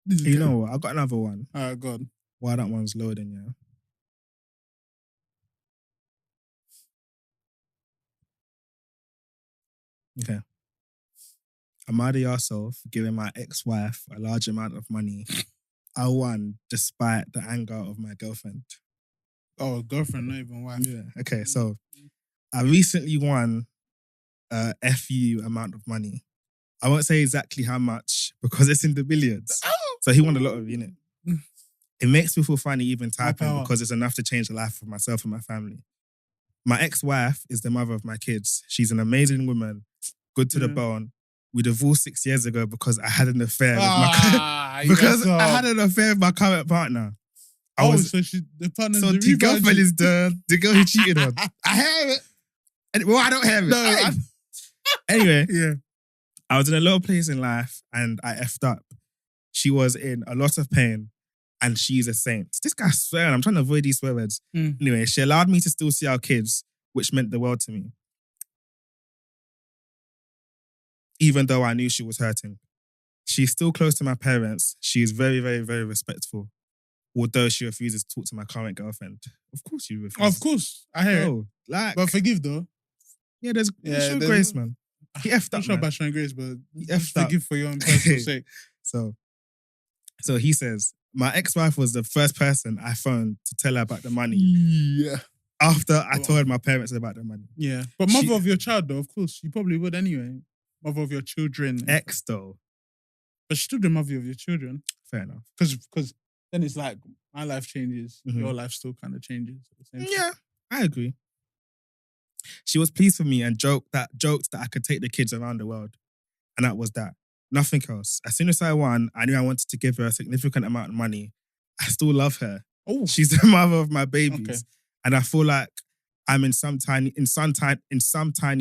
You know what? I've got another one. Alright, go on. While that one's loading, yeah. Okay. I'm mad at yourself for giving my ex-wife a large amount of money. I won despite the anger of my girlfriend. Oh, girlfriend, not even wife. Yeah. Okay, so I recently won FU amount of money. I won't say exactly how much because it's in the billions. So he won a lot of it. It makes me feel funny even typing because it's enough to change the life of myself and my family. My ex-wife is the mother of my kids. She's an amazing woman, good to the bone. We divorced 6 years ago because I had an affair with I had an affair with my current partner. So the partner's so the girlfriend is the girl who cheated on. I hear it. Well, I don't hear it. No, anyway, I was in a low place in life and I effed up. She was in a lot of pain and she's a saint. This guy's swearing. I'm trying to avoid these swear words. Anyway, she allowed me to still see our kids, which meant the world to me. Even though I knew she was hurting. She's still close to my parents. She is very, very, very respectful. Although she refuses to talk to my current girlfriend. Of course she refuses. Of course. I hear it. Like, but forgive though. Yeah, there's grace, man. He effed up, I'm sure about showing grace, but forgive for your own personal sake. So he says, my ex-wife was the first person I phoned to tell her about the money. Yeah. After I told my parents about the money. Yeah. But mother of your child though, of course, you probably would anyway. Mother of your children. Ex though. But she's still the mother of your children. Fair enough. Because then it's like, my life changes, your life still kind of changes. At the same time. I agree. She was pleased for me and joked that I could take the kids around the world. And that was that. Nothing else. As soon as I won, I knew I wanted to give her a significant amount of money. I still love her. Oh. She's the mother of my babies. Okay. And I feel like I'm in some tiny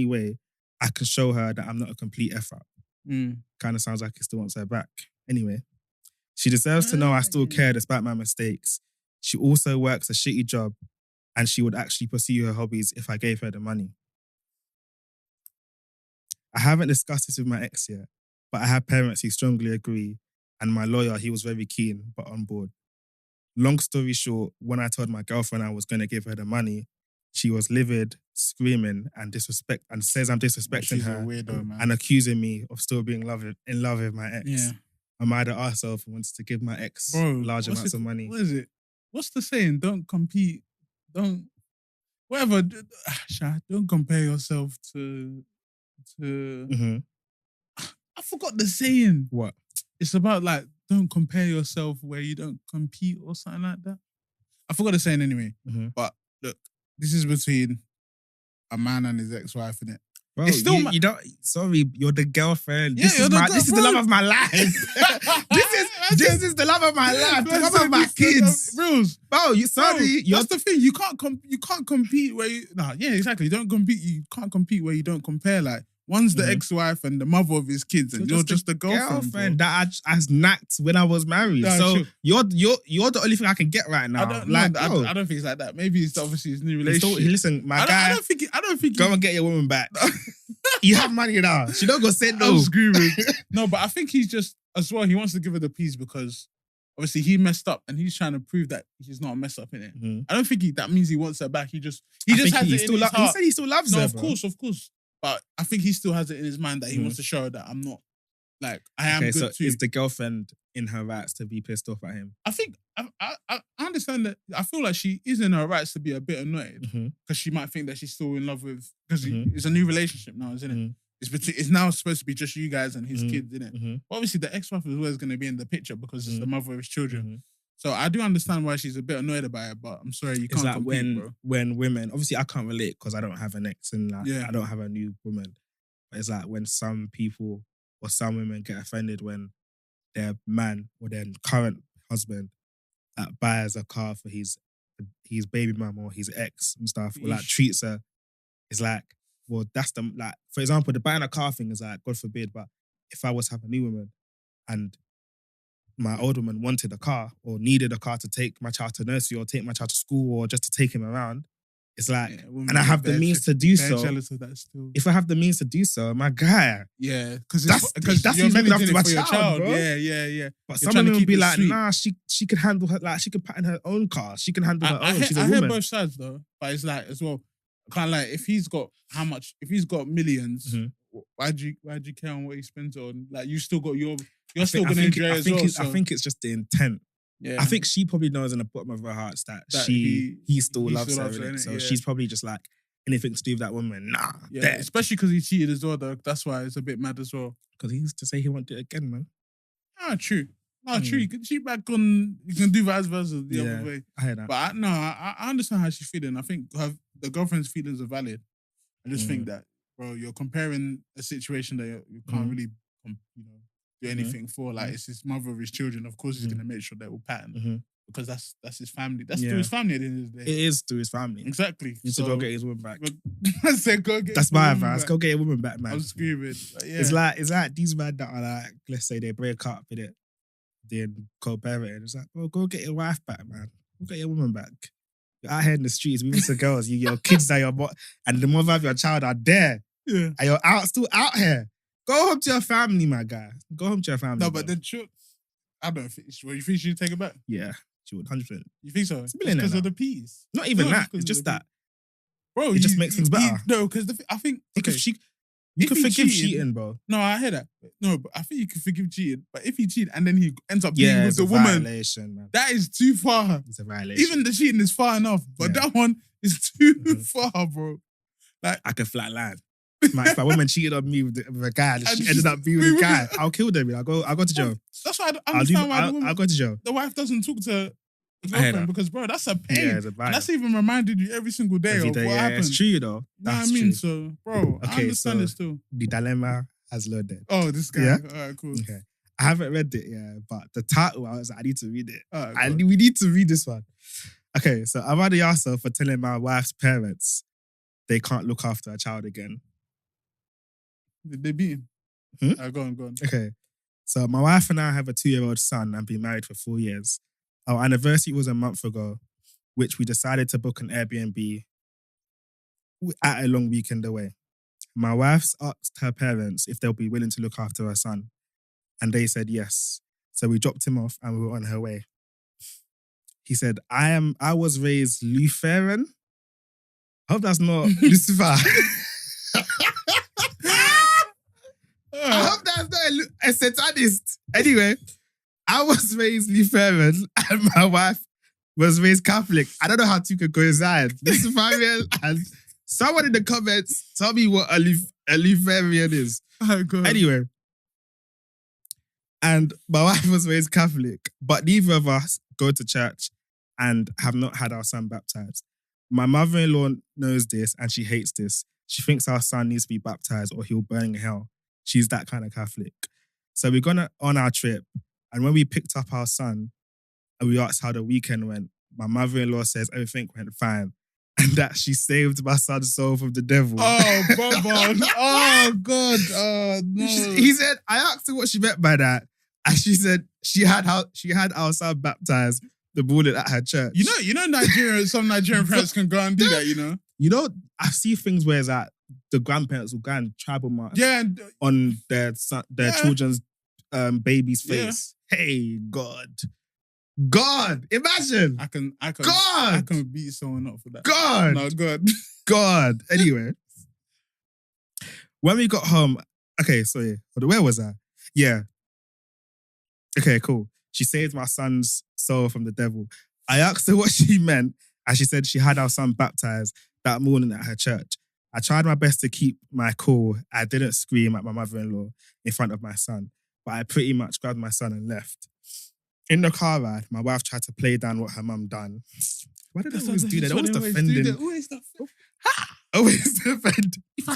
way, I can show her that I'm not a complete F-up. Kind of sounds like he still wants her back. Anyway, she deserves to know I still care despite my mistakes. She also works a shitty job and she would actually pursue her hobbies if I gave her the money. I haven't discussed this with my ex yet, but I have parents who strongly agree and my lawyer, he was very keen, but on board. Long story short, when I told my girlfriend I was going to give her the money, she was livid, screaming and says I'm disrespecting her weirdo, man. and accusing me of still being in love with my ex. Yeah. Am I the arsehole who wants to give my ex large amounts of money? What is it? What's the saying? Don't compete. Whatever. Don't compare yourself to. I forgot the saying. What? It's about like, don't compare yourself where you don't compete or something like that. I forgot the saying anyway. But look, this is between a man and his ex-wife, innit? Bro, it's still you don't. Sorry, you're the girlfriend. Yeah, this is the love of my life. this is the love of my life. The love of my kids. Rules, bro. That's the thing. You can't compete where you. Nah, yeah, exactly. You don't compete. You can't compete where you don't compare. Like one's the ex-wife and the mother of his kids, and you're just the girlfriend that I knocked when I was married. No, so you're the only thing I can get right now. I don't think it's like that. Maybe it's obviously his new relationship. Listen, my guy. I don't think. Go and get your woman back. You have money now. She don't go say no. I'm screaming. No, but I think he's just as well. He wants to give her the peace because obviously he messed up and he's trying to prove that he's not a mess up in it. I don't think that means he wants her back. He just has it in his heart. He said he still loves her. No, of course. But I think he still has it in his mind that he wants to show her that I'm not like I am good so too. Is the girlfriend in her rights to be pissed off at him? I think I understand that. I feel like she is in her rights to be a bit annoyed because she might think that she's still in love with because it's a new relationship now, isn't it? It's now supposed to be just you guys and his kids, isn't it? Obviously, the ex-wife is always going to be in the picture because it's the mother of his children. So I do understand why she's a bit annoyed about it, but I'm sorry, you can't like compete, bro. When women, obviously I can't relate because I don't have an ex and I don't have a new woman. But it's like when some people or some women get offended when their man or their current husband that buys a car for his baby mum or his ex and stuff, or like treats her. It's like, well, that's the like. For example, the buying a car thing is like, God forbid, but if I was to have a new woman and my old woman wanted a car or needed a car to take my child to nursery or take my child to school or just to take him around, it's like, and I have the means to do so. Jealous of that still. If I have the means to do so, my guy. Yeah, because that's you're even enough doing to my it for your child, bro. Yeah. But some women will be like, nah, she can handle her, like she can pattern her own car. She can handle her own. She's a woman. I hear both sides though, but it's like as well, kind of like if he's got millions, why'd you care on what he spends on? Like you still got you're still gonna enjoy it as well. I think it's just the intent. Yeah. I think she probably knows in the bottom of her heart that he still loves her. So she's probably just like, anything to do with that woman. Nah. Yeah, especially because he cheated as well, though. That's why it's a bit mad as well. Because he used to say he won't do it again, man. True. True. You can cheat back on, you can do vice versa the other way. I hear that. But I understand how she's feeling. I think the girlfriend's feelings are valid. I just think that, bro, you're comparing a situation that you can't really, do anything for. Like, it's his mother of his children. Of course, he's going to make sure they're all patterned. Because that's his family. That's through his family at the end of the day. It is through his family. Exactly. He needs to go get his woman back. I said go get That's my advice. Go get your woman back, man. I'm screaming. It's like these men that are like, let's say they break up with it, then co-parenting. It's like, well, go get your wife back, man. Go get your woman back. You're out here in the streets, moving to girls. Your kids are and the mother of your child are there. Yeah. And you're still out here. Go home to your family, my guy. Go home to your family. No, but the truth, I don't think. You think she should take it back? Yeah. She would, 100%. You think so? Because of the peas. Not even that. It's just that. Bro, it just makes things better. No, because I think... You can forgive cheating, bro. No, I hear that. No, but I think you can forgive cheating. But if he cheated and then he ends up being with the woman, man. That is too far. It's a violation. Even the cheating is far enough. But that one is too far, bro. Like, I can flatline. If a woman cheated on me with a guy and she ended up being with a guy, I'll kill them. I'll go to jail. That's why I understand why I'll go to jail. The wife doesn't talk to the girlfriend because, bro, that's a pain. Yeah, and that's even reminded you every single day of what happened. It's true, though. That's true. So, bro, I understand it still. The dilemma has loaded. Oh, this guy. Yeah? All right, cool. Okay. I haven't read it yet, but the title, I was like, I need to read it. Right, we need to read this one. Okay, so I'm at the arsehole for telling my wife's parents they can't look after a child again. Did they beat him? Go on. Okay. So my wife and I have a 2-year-old son and been married for 4 years. Our anniversary was a month ago, which we decided to book an Airbnb at a long weekend away. My wife's asked her parents if they'll be willing to look after her son, and they said yes. So we dropped him off and we were on her way. He said, I was raised Lutheran. I hope that's not Lucifer. I hope that's not a satanist. Anyway, I was raised Lutheran and my wife was raised Catholic. I don't know how two could coincide. Lucifer and someone in the comments tell me what a Lutheran is. Oh, God. Anyway, and my wife was raised Catholic, but neither of us go to church and have not had our son baptized. My mother-in-law knows this and she hates this. She thinks our son needs to be baptized or he'll burn in hell. She's that kind of Catholic. So we're gone on our trip, and when we picked up our son and we asked how the weekend went, my mother-in-law says everything went fine and that she saved my son's soul from the devil. Oh, Bobo. Oh, God. Oh, no. He said, I asked her what she meant by that, and she said she had our son baptized, the bullet at her church. You know, some Nigerian parents can go and do that, you know? You know, I see things where it's like the grandparents will go and tribal march on their children's baby's face. Yeah. Hey, God, imagine. I can beat someone up for that. God. No, God. Anyway, when we got home, okay, so where was I? Yeah. Okay, cool. She saved my son's soul from the devil. I asked her what she meant, and she said she had our son baptized that morning at her church. I tried my best to keep my cool. I didn't scream at my mother-in-law in front of my son, but I pretty much grabbed my son and left. In the car ride, my wife tried to play down what her mum done. Why did they always do that? They're always defending. Always defend. If I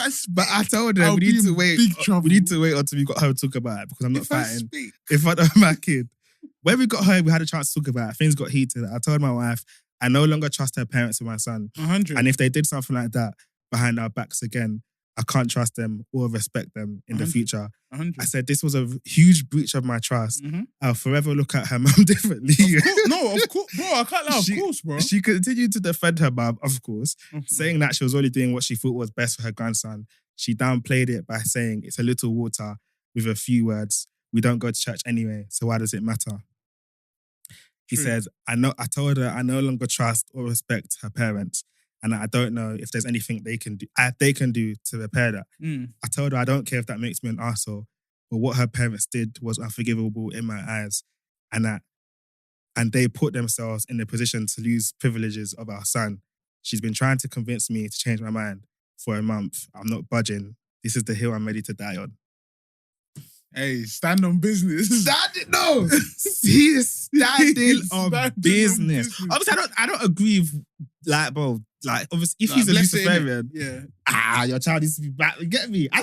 speak, but I told her we need to wait. We need to wait until we got home to talk about it because I'm not fighting in front of my kid. When we got home, we had a chance to talk about it. Things got heated. I told my wife I no longer trust her parents with my son. 100. And if they did something like that behind our backs again, I can't trust them or respect them in the future. 100. I said this was a huge breach of my trust. Mm-hmm. I'll forever look at her mum differently. Of course, bro. I can't lie. Of course, bro. She continued to defend her mum, of course, saying that she was only doing what she thought was best for her grandson. She downplayed it by saying it's a little water with a few words. We don't go to church anyway, so why does it matter? He says, I told her I no longer trust or respect her parents, and I don't know if there's anything they can do to repair that. I told her I don't care if that makes me an arsehole, but what her parents did was unforgivable in my eyes, and they put themselves in the position to lose privileges of our son. She's been trying to convince me to change my mind for a month. I'm not budging. This is the hill I'm ready to die on. Hey, stand on business. No, he is standing on business. Obviously, I don't agree with bro. Obviously, if he's a Luciferian, your child needs to be back. Get me? I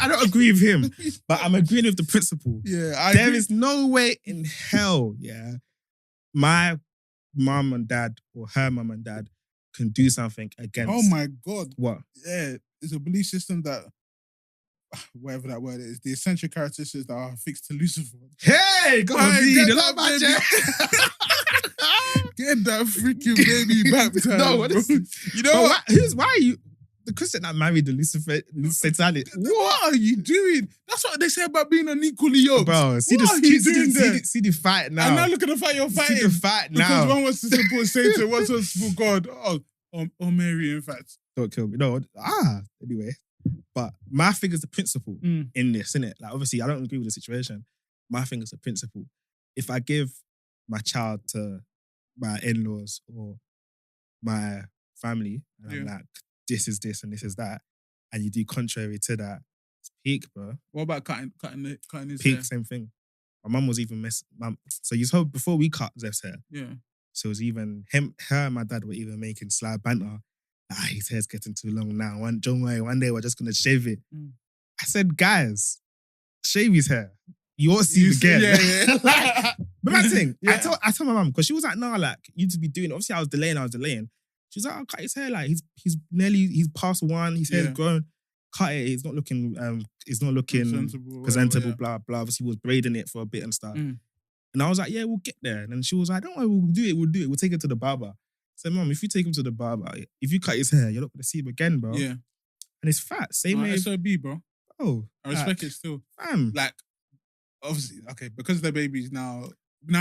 don't agree with him, but I'm agreeing with the principle. Yeah, there is no way in hell, my mum and dad or her mum and dad can do something against. Oh my God! What? Yeah, it's a belief system that. Whatever that word is, the essential characteristics that are fixed to Lucifer. Hey, go on, get that freaking baby baptized. No, what is, you know what? Why are you the Christian that married the Satanic? What are you doing? That's what they say about being unequally yoked. Bro, see the fight now. I'm not looking to fight you're fighting. See the fight now. Because one wants to support Satan, one wants to support God. Or Mary, in fact. Don't kill me. No, anyway. But my thing is the principle in this, innit? Like, obviously, I don't agree with the situation. My thing is the principle. If I give my child to my in-laws or my family, and I'm like, this is this and this is that, and you do contrary to that, it's peak, bro. What about cutting his peak, hair? Same thing. My mum was even so you saw before we cut Zeph's hair. Yeah. So it was even her and my dad were even making sly banter. His hair's getting too long now. Don't worry, one day we're just gonna shave it. I said, guys, shave his hair. You won't see it again. Yeah. But that thing, I told my mum, because she was like, no, like, you need to be doing. Obviously, I was delaying. She was like, I'll cut his hair. Like, he's past one. His hair's grown. Cut it. It's not looking presentable. Blah blah. Obviously, he was braiding it for a bit and stuff. And I was like, yeah, we'll get there. And then she was like, don't worry, we'll do it. We'll take it to the barber. I said, Mum, if you take him to the barber, if you cut his hair, you're not going to see him again, bro. Yeah. And it's fat. Same way. SOB, bro. Oh. I respect it still. Fam. Like, obviously, okay, because they're babies now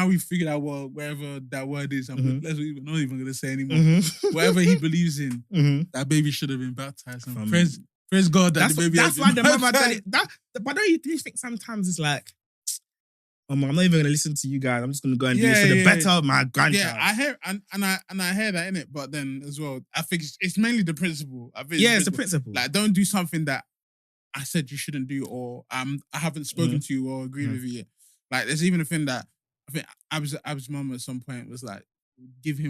we've figured out wherever that word is, I'm not even going to say anymore. Whatever he believes in, that baby should have been baptized. And praise God that the baby has been baptized. That's why the mother did it. But don't you think sometimes it's like, I'm not even gonna listen to you guys. I'm just gonna go and do it for the better of my grandchild. Yeah, I hear and I hear that in it. But then as well, I think it's mainly the principle. It's the principle. Like, don't do something that I said you shouldn't do, or I haven't spoken to you or agreed with you yet. Like, there's even a thing that I think Ab's mum at some point was like, give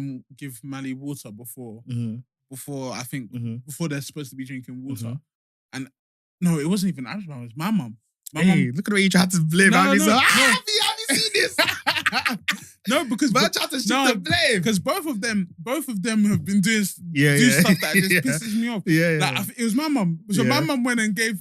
Mali water before I think before they're supposed to be drinking water. And no, it wasn't even Ab's mum. It was my mum. Look at the way you tried to blame. No, have you seen this? No, because man tried to shift the blame. Because both of them have been doing stuff that just pisses me off. Like, it was my mum. So my mum went and gave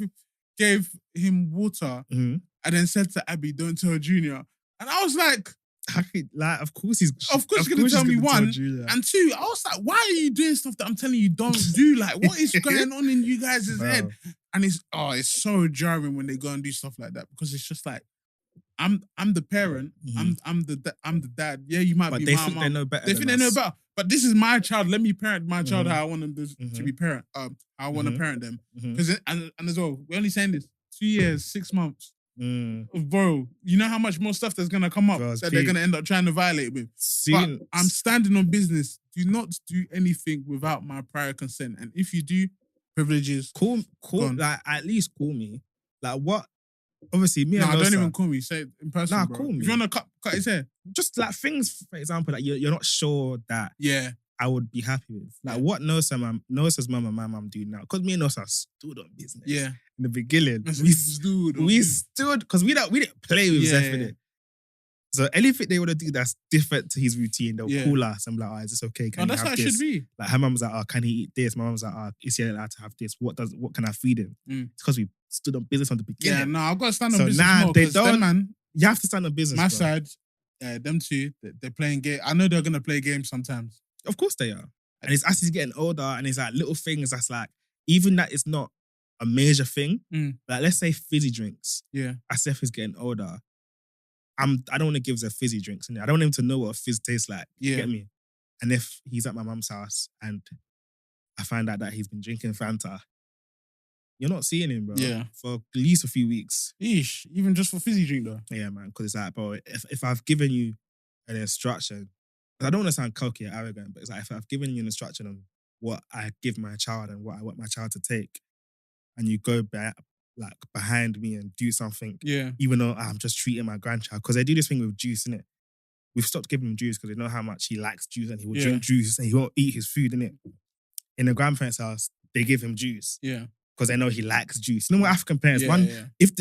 him water and then said to Abby, "Don't tell Junior." And I was like, of course he's gonna tell me one, and two. I was like, why are you doing stuff that I'm telling you don't do? Like, what is going on in you guys' head? And it's so jarring when they go and do stuff like that, because it's just like, I'm the parent, I'm the dad. Yeah, you might be they my think mom. they know better. They think they know better. But this is my child. Let me parent my child how I want them to be parent. How I want to parent them. Because and as well, we're only saying this 2 years, 6 months. Bro, you know how much more stuff that's gonna come up that they're gonna end up trying to violate with. But I'm standing on business. Do not do anything without my prior consent. And if you do, privileges. Call. Like, at least call me. Like, what? Obviously, me and Nah, Nosa, don't even call me. Say it in person. Nah, bro. Call me. If you wanna cut his hair, just like things, for example, that you're not sure that I would be happy with. Like, what Nosa's mum and my mum do now? Because me and Nosa stood on business. Yeah. In the beginning, we stood because we didn't play with Zeph in it. So anything they want to do that's different to his routine, they'll call us and be like, "Oh, is this okay? Can that's he how have it this?" should be. Like, her mum's like, "Oh, can he eat this?" My mum's like, "Oh, is he allowed to have this? What can I feed him?" It's because we stood on business from the beginning. Yeah, no, I've got to stand on business. Now more, they don't. Them, man, you have to stand on business. My side, them two, they're playing game. I know they're gonna play games sometimes. Of course they are. And it's as he's getting older, and it's like little things that's like, even that it's not a major thing. Like, let's say fizzy drinks. Yeah. As Seth is getting older, I don't want to give Zeph fizzy drinks. I don't want him to know what a fizz tastes like. Yeah. You get me? And if he's at my mum's house and I find out that he's been drinking Fanta, you're not seeing him, bro. Yeah. For at least a few weeks. Eesh, even just for fizzy drink though. Yeah, man. Because it's like, bro, if I've given you an instruction, I don't want to sound cocky or arrogant, but it's like, if I've given you an instruction on what I give my child and what I want my child to take, and you go back like behind me and do something, even though I'm just treating my grandchild, because they do this thing with juice, innit? We've stopped giving him juice because they know how much he likes juice and he will drink juice and he won't eat his food, innit? In the grandparents' house, they give him juice. Because they know he likes juice. You know what African parents,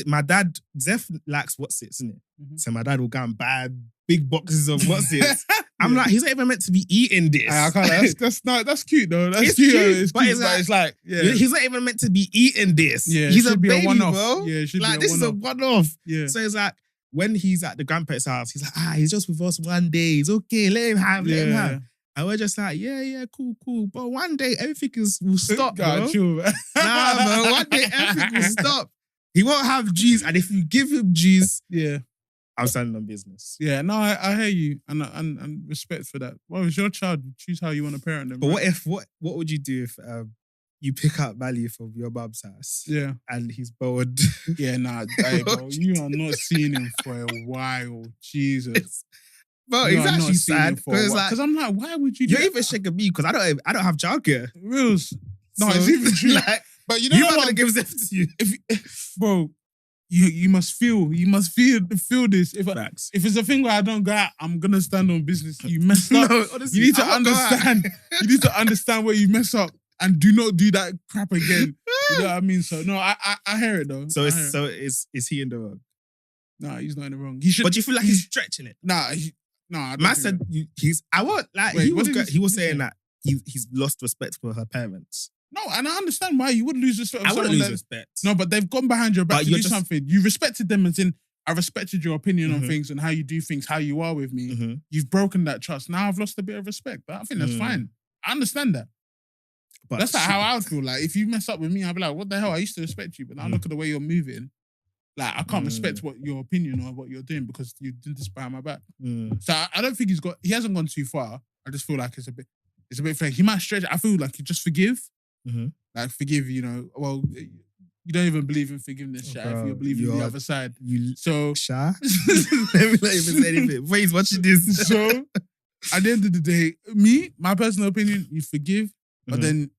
my dad, Zeph likes What's-Its, innit? So my dad will go and buy big boxes of What's-Its. I'm like, he's not even meant to be eating this. I can't, that's cute though. That's cute. It's cute, but it's like, he's not even meant to be eating this. Yeah, he's a baby, bro. Yeah, it should like, be a this is a one-off. Yeah. So it's like, when he's at the grandparents' house, he's like, he's just with us one day. He's okay, let him have. And we're just like, cool. But one day, everything will stop, bro. Chill, man. Nah, man, one day, everything will stop. He won't have juice. And if you give him juice, I'm standing on business. Yeah, no, I hear you. And respect for that. Well, it's your child. You choose how you want to parent them. But what would you do if you pick up value from your mum's house? Yeah. And he's bored. Yeah, nah, hey, bro. You are not seeing him for a while. Jesus. Bro, it's actually sad because I'm like, why would you do You're even shaking me because I don't have childcare. Reals. No, it's even true. Like, but you know what? Gonna give Zeph to you. Bro, you must feel this. If it's a thing where I don't go out, I'm gonna stand on business. You messed up. No, honestly, you need to understand. You need to understand where you mess up and do not do that crap again. You know what I mean? So no, I hear it though. So is he in the wrong? Nah, he's not in the wrong. He should. But do you feel like he's stretching it? Nah, Man said he's. I want like Wait, he was saying that he's lost respect for her parents. No, and I understand why you would lose respect. I wouldn't lose respect. No, but they've gone behind your back to do something. You respected them as in, I respected your opinion on things and how you do things, how you are with me. You've broken that trust. Now I've lost a bit of respect. But I think that's fine. I understand that. But that's like how I would feel. Like if you mess up with me, I'd be like, what the hell? I used to respect you, but now look at the way you're moving. Like I can't respect what your opinion or what you're doing because you did this behind my back. So I don't think he hasn't gone too far. I just feel like it's a bit fair. He might stretch it. I feel like you just forgive. Like forgive, well, you don't even believe in forgiveness, Sha, if you believe in the other side. Sha? Let me not even say anything. Please, watching this. So, at the end of the day, my personal opinion, you forgive, but then,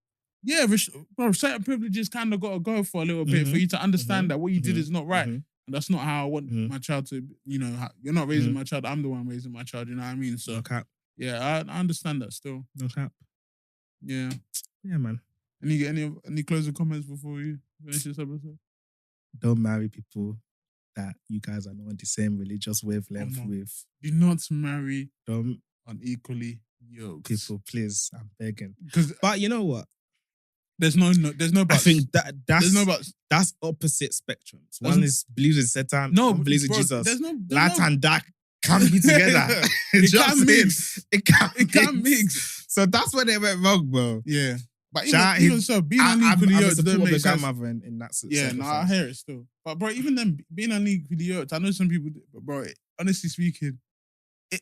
bro, certain privileges kind of got to go for a little bit for you to understand that what you did is not right. And that's not how I want my child to, you're not raising my child, I'm the one raising my child, you know what I mean? So, I understand that still. No cap. Yeah. Yeah, man. Any closing comments before we finish this episode? Don't marry people that you guys are not on the same religious wavelength with. Do not marry unequally yoked people, please. I'm begging. But you know what? There's no buts. I think there's no buts. That's opposite spectrums. One is believes in Satan, one believes in Jesus. Light and dark can be together. It can mix. It can mix. So that's where they went wrong, bro. Yeah. But even so, being unequally yoked don't make sense. Grandmother in that yeah, no, I hear it still. But bro, even then, being unequally yoked, I know some people, but bro, honestly speaking,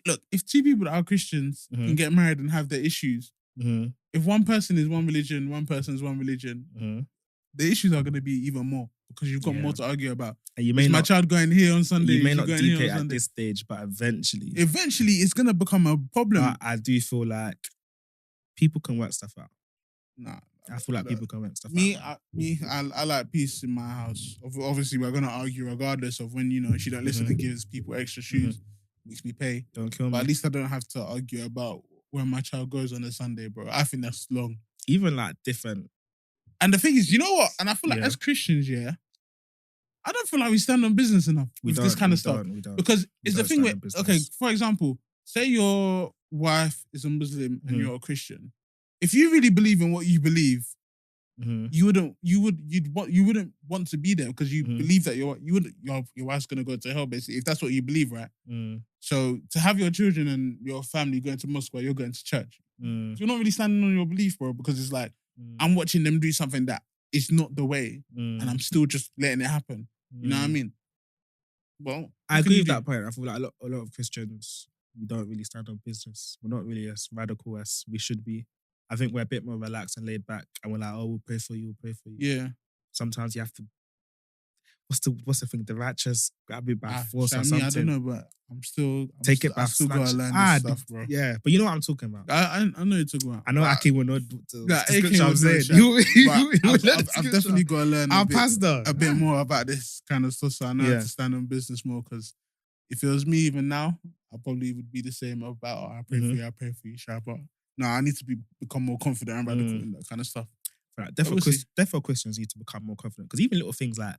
look, if two people that are Christians can get married and have their issues, if one person is one religion, one person is one religion, the issues are going to be even more because you've got more to argue about. And my child going here on Sunday? You may not deep it at this stage, but eventually it's going to become a problem. But I do feel like people can work stuff out. Nah, I feel like people can work stuff out. I like peace in my house. Obviously, we're going to argue regardless of when, she don't listen and gives people extra shoes, makes me pay. Don't kill me. But at least I don't have to argue about when my child goes on a Sunday, bro. I think that's long. Even like different. And the thing is, you know what? And I feel like as Christians, I don't feel like we stand on business enough with this kind of stuff. Because it's the thing where, okay, for example, say your wife is a Muslim and you're a Christian. If you really believe in what you believe, you wouldn't want to be there because you believe that your wife's gonna go to hell, basically, if that's what you believe, right? So to have your children and your family going to mosque while you're going to church, you're not really standing on your belief, bro, because it's like I'm watching them do something that is not the way, and I'm still just letting it happen. You know what I mean? Well, I agree with that point. I feel like a lot of Christians, we don't really stand on business. We're not really as radical as we should be. I think we're a bit more relaxed and laid back, and we're like, oh, we'll pray for you, we'll pray for you. Yeah. Sometimes you have to. what's the thing? The righteous grab it by force or I something. I don't know, but I still gotta learn this stuff, bro. Yeah, but you know what I'm talking about. I know what you're talking about. I know Aki will know the description I'm saying. I've definitely got to learn a bit more about this kind of stuff, so I know how to stand on business more. Because if it was me even now, I probably would be the same about I pray for you, Sha. But no, I need to become more confident about that kind of stuff. Right, therefore Christians need to become more confident, because even little things like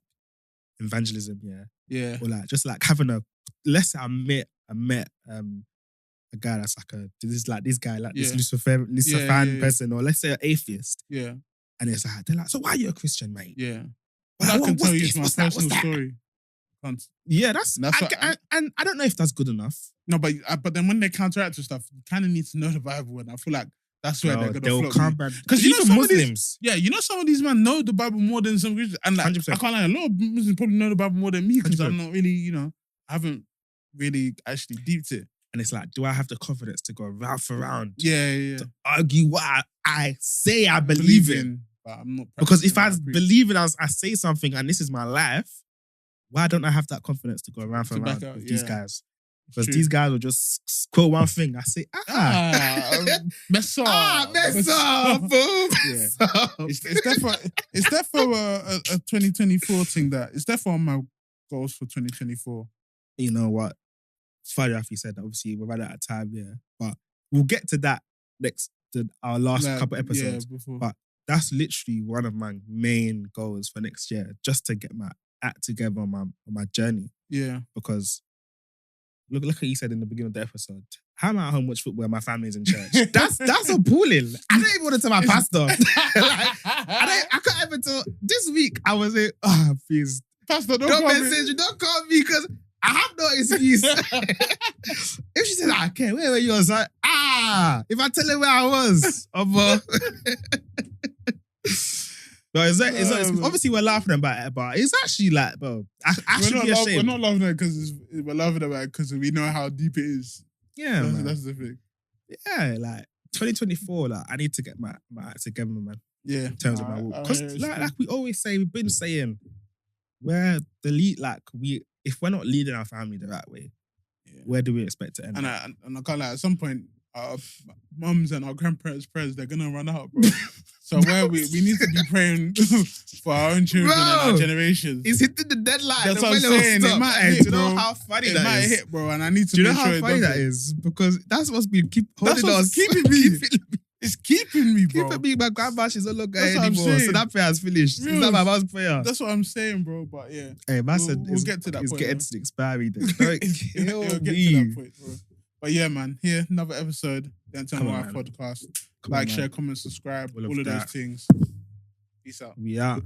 evangelism, or like just like having let's say I met a guy that's like this Luciferian person, or let's say an atheist, and it's like they're like, so why are you a Christian, mate? I can tell you my personal story. Yeah, and I don't know if that's good enough. No, but then when they counteract with stuff, you kind of need to know the Bible, and I feel like that's where they'll come back. Because you know some Muslims, some of these men know the Bible more than some Christians, and like, 100%. I can't lie, a lot of Muslims probably know the Bible more than me, because I'm not really, I haven't really actually deeped it. And it's like, do I have the confidence to go round for round? To argue what I say I believe in? But I'm not. Because if I believe in, I say something and this is my life, why don't I have that confidence to go around for round with these guys? Because these guys will just quote one thing. I say, mess up. Mess up, boom. It's therefore a 2024 thing that it's therefore on my goals for 2024. You know what? Funny enough, you said that obviously we're right out of time, but we'll get to that our last couple episodes. But that's literally one of my main goals for next year, just to get my act together on my journey. Yeah. Because look what you said in the beginning of the episode. How am I at home watch football and my family's in church? That's appalling. I don't even want to tell my pastor. I can't even tell. This week I was like, please, pastor, don't call me, because I have no excuse. If she said, okay, where were you? I was like, if I tell her where I was, no, it's obviously we're laughing about it, but it's actually like, bro, I should be ashamed. We're not laughing at it because we're laughing about it because we know how deep it is. Yeah, that's the thing. Yeah, like 2024, like I need to get my act together, man. Yeah, in terms of my walk, because like we always say, we've been saying, we're the lead. Like if we're not leading our family the right way, where do we expect to end? And I can't lie, at some point, our mums and our grandparents' prayers, they're gonna run out, bro. So where we need to be praying for our own children and our generations. It's hitting the deadline. That's what I'm saying. It might hit, do you know how funny that is? It might hit, bro. And I need to do you make know sure how funny that is? Because that's what's been holding us. Keeping me. It's keeping me, bro. Keeping me. My grandma, she's not longer anymore. So that prayer has finished. It's not my mom's prayer. That's what I'm saying, bro. But yeah. Hey, man said we'll get to that point. It's getting to the expiry date. It'll get to that point, bro. But yeah, man. Here, another episode. DTMWPod podcast. Like, share, comment, subscribe. All of those things. Peace out. We out.